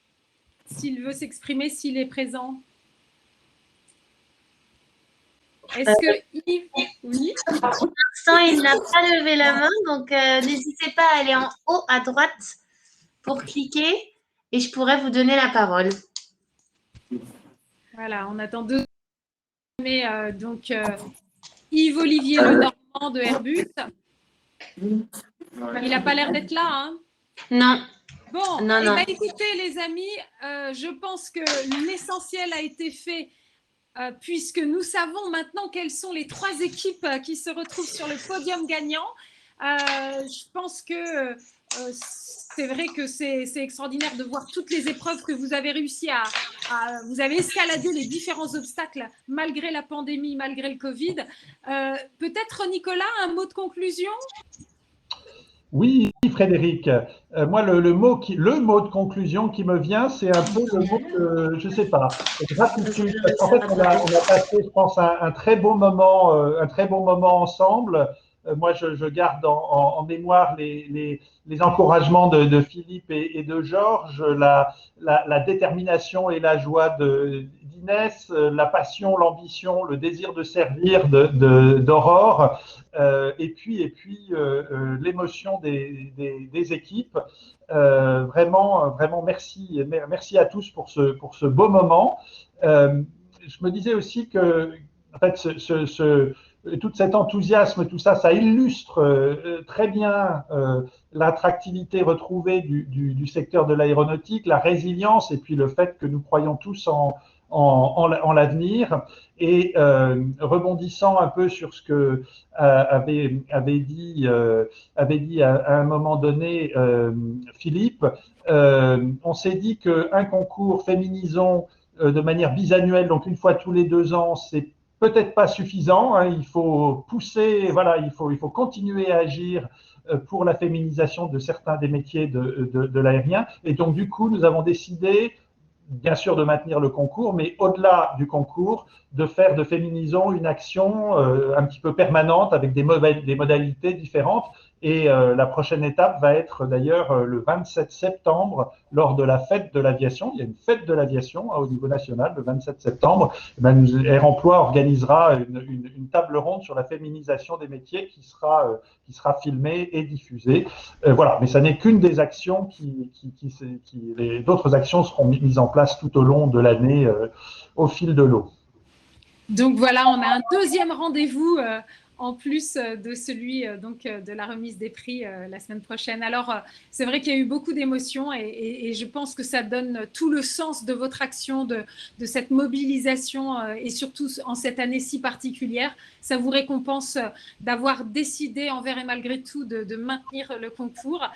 Speaker 1: S'il veut s'exprimer, s'il est présent. Est-ce que Yves… Oui.
Speaker 4: Pour l'instant, il n'a pas levé la main, donc n'hésitez pas à aller en haut à droite pour cliquer et je pourrais vous donner la parole.
Speaker 1: Voilà, on attend deux. Mais donc, Yves-Olivier Lenormand de Airbus. Il n'a pas l'air d'être là, hein?
Speaker 4: Non.
Speaker 1: Bon,
Speaker 4: non.
Speaker 1: Écoutez, les amis, je pense que l'essentiel a été fait puisque nous savons maintenant quelles sont les 3 équipes qui se retrouvent sur le podium gagnant. Je pense que c'est vrai que c'est extraordinaire de voir toutes les épreuves que vous avez réussi vous avez escaladé les différents obstacles malgré la pandémie, malgré le Covid. Peut-être, Nicolas, un mot de conclusion?
Speaker 2: Oui, Frédéric. Moi, le mot de conclusion qui me vient, c'est un peu le mot je ne sais pas, gratitude. En fait, on a passé, je pense, un très beau moment ensemble. Moi, je garde en mémoire les encouragements de Philippe et de Georges, la détermination et la joie d'Inès, la passion, l'ambition, le désir de servir d'Aurore, et puis l'émotion des équipes. Vraiment, merci à tous pour ce beau moment. Je me disais aussi que, en fait, tout cet enthousiasme, tout ça, ça illustre très bien l'attractivité retrouvée du secteur de l'aéronautique, la résilience et puis le fait que nous croyons tous en l'avenir. Et rebondissant un peu sur ce que avait dit à un moment donné Philippe, on s'est dit qu'un concours Féminisons de manière bisannuelle, donc une fois tous les 2 ans, c'est peut-être pas suffisant, hein, il faut pousser, voilà, il faut continuer à agir pour la féminisation de certains des métiers de l'aérien. Et donc, du coup, nous avons décidé, bien sûr, de maintenir le concours, mais au-delà du concours, de faire de Féminisons une action un petit peu permanente avec des modalités différentes. Et la prochaine étape va être d'ailleurs le 27 septembre, lors de la fête de l'aviation. Il y a une fête de l'aviation au niveau national, le 27 septembre. Air Emploi organisera une table ronde sur la féminisation des métiers qui sera filmée et diffusée. Voilà, mais ça n'est qu'une des actions d'autres actions seront mises en place tout au long de l'année au fil de l'eau.
Speaker 1: Donc voilà, on a un deuxième rendez-vous en plus de celui de la remise des prix la semaine prochaine. Alors, c'est vrai qu'il y a eu beaucoup d'émotions et je pense que ça donne tout le sens de votre action, de cette mobilisation et surtout en cette année si particulière. Ça vous récompense d'avoir décidé envers et malgré tout de maintenir le concours.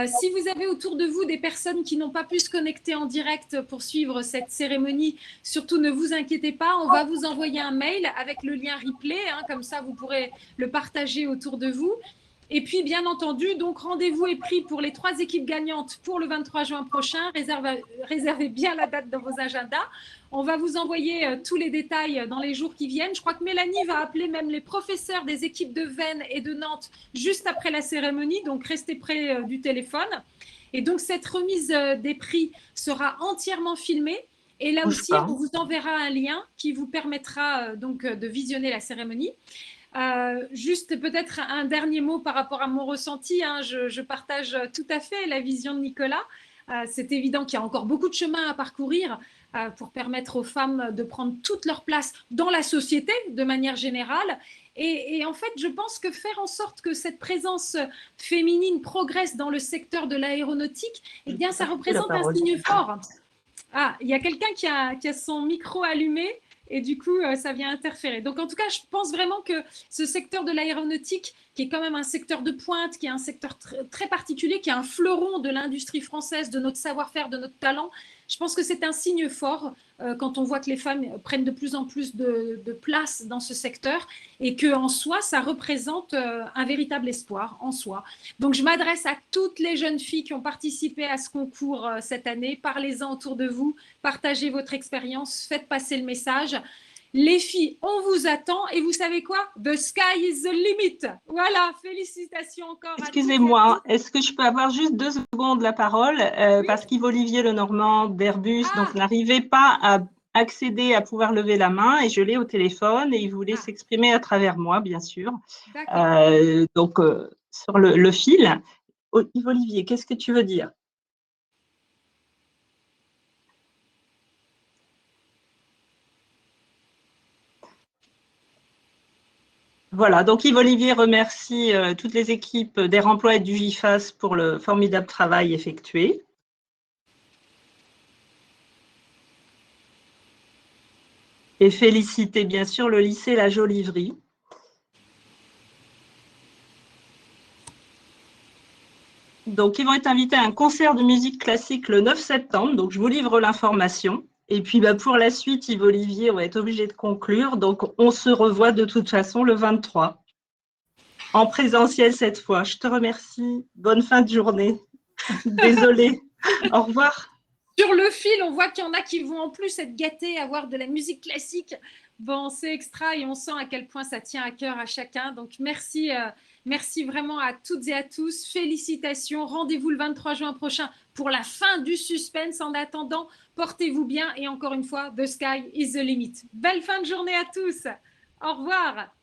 Speaker 1: Si vous avez autour de vous des personnes qui n'ont pas pu se connecter en direct pour suivre cette cérémonie, surtout ne vous inquiétez pas, on va vous envoyer un mail avec le lien replay, comme ça vous pourrez le partager autour de vous. Et puis, bien entendu, donc rendez-vous est pris pour les 3 équipes gagnantes pour le 23 juin prochain. Réservez bien la date dans vos agendas. On va vous envoyer tous les détails dans les jours qui viennent. Je crois que Mélanie va appeler même les professeurs des équipes de Vennes et de Nantes juste après la cérémonie. Donc, restez près du téléphone. Et donc, cette remise des prix sera entièrement filmée. Et là aussi, on vous enverra un lien qui vous permettra donc de visionner la cérémonie. Juste peut-être un dernier mot par rapport à mon ressenti. Je partage tout à fait la vision de Nicolas. C'est évident qu'il y a encore beaucoup de chemin à parcourir pour permettre aux femmes de prendre toute leur place dans la société de manière générale. Et en fait, je pense que faire en sorte que cette présence féminine progresse dans le secteur de l'aéronautique, eh bien, ça représente un signe fort. Ah, il y a quelqu'un qui a son micro allumé. Et du coup, ça vient interférer. Donc, en tout cas, je pense vraiment que ce secteur de l'aéronautique, qui est quand même un secteur de pointe, qui est un secteur très particulier, qui est un fleuron de l'industrie française, de notre savoir-faire, de notre talent, je pense que c'est un signe fort quand on voit que les femmes prennent de plus en plus de place dans ce secteur et qu'en soi, ça représente un véritable espoir en soi. Donc, je m'adresse à toutes les jeunes filles qui ont participé à ce concours cette année. Parlez-en autour de vous, partagez votre expérience, faites passer le message. Les filles, on vous attend et vous savez quoi? The sky is the limit. Voilà, félicitations encore.
Speaker 8: Excusez-moi, est-ce que je peux avoir juste 2 secondes la parole parce qu'Yves-Olivier Lenormand d'Airbus n'arrivait pas à accéder à pouvoir lever la main et je l'ai au téléphone et il voulait s'exprimer à travers moi, bien sûr. Donc, sur le fil. Yves-Olivier, qu'est-ce que tu veux dire? Voilà, donc Yves-Olivier remercie toutes les équipes d'Air Emploi et du GIFAS pour le formidable travail effectué. Et féliciter bien sûr le lycée La Joliverie. Donc, ils vont être invités à un concert de musique classique le 9 septembre, donc je vous livre l'information. Et puis, pour la suite, Yves-Olivier, on va être obligé de conclure. Donc, on se revoit de toute façon le 23, en présentiel cette fois. Je te remercie. Bonne fin de journée. Désolée. Au revoir.
Speaker 1: Sur le fil, on voit qu'il y en a qui vont en plus être gâtés, avoir de la musique classique. Bon, c'est extra et on sent à quel point ça tient à cœur à chacun. Donc, merci. Merci vraiment à toutes et à tous. Félicitations. Rendez-vous le 23 juin prochain pour la fin du suspense. En attendant, portez-vous bien. Et encore une fois, the sky is the limit. Belle fin de journée à tous. Au revoir.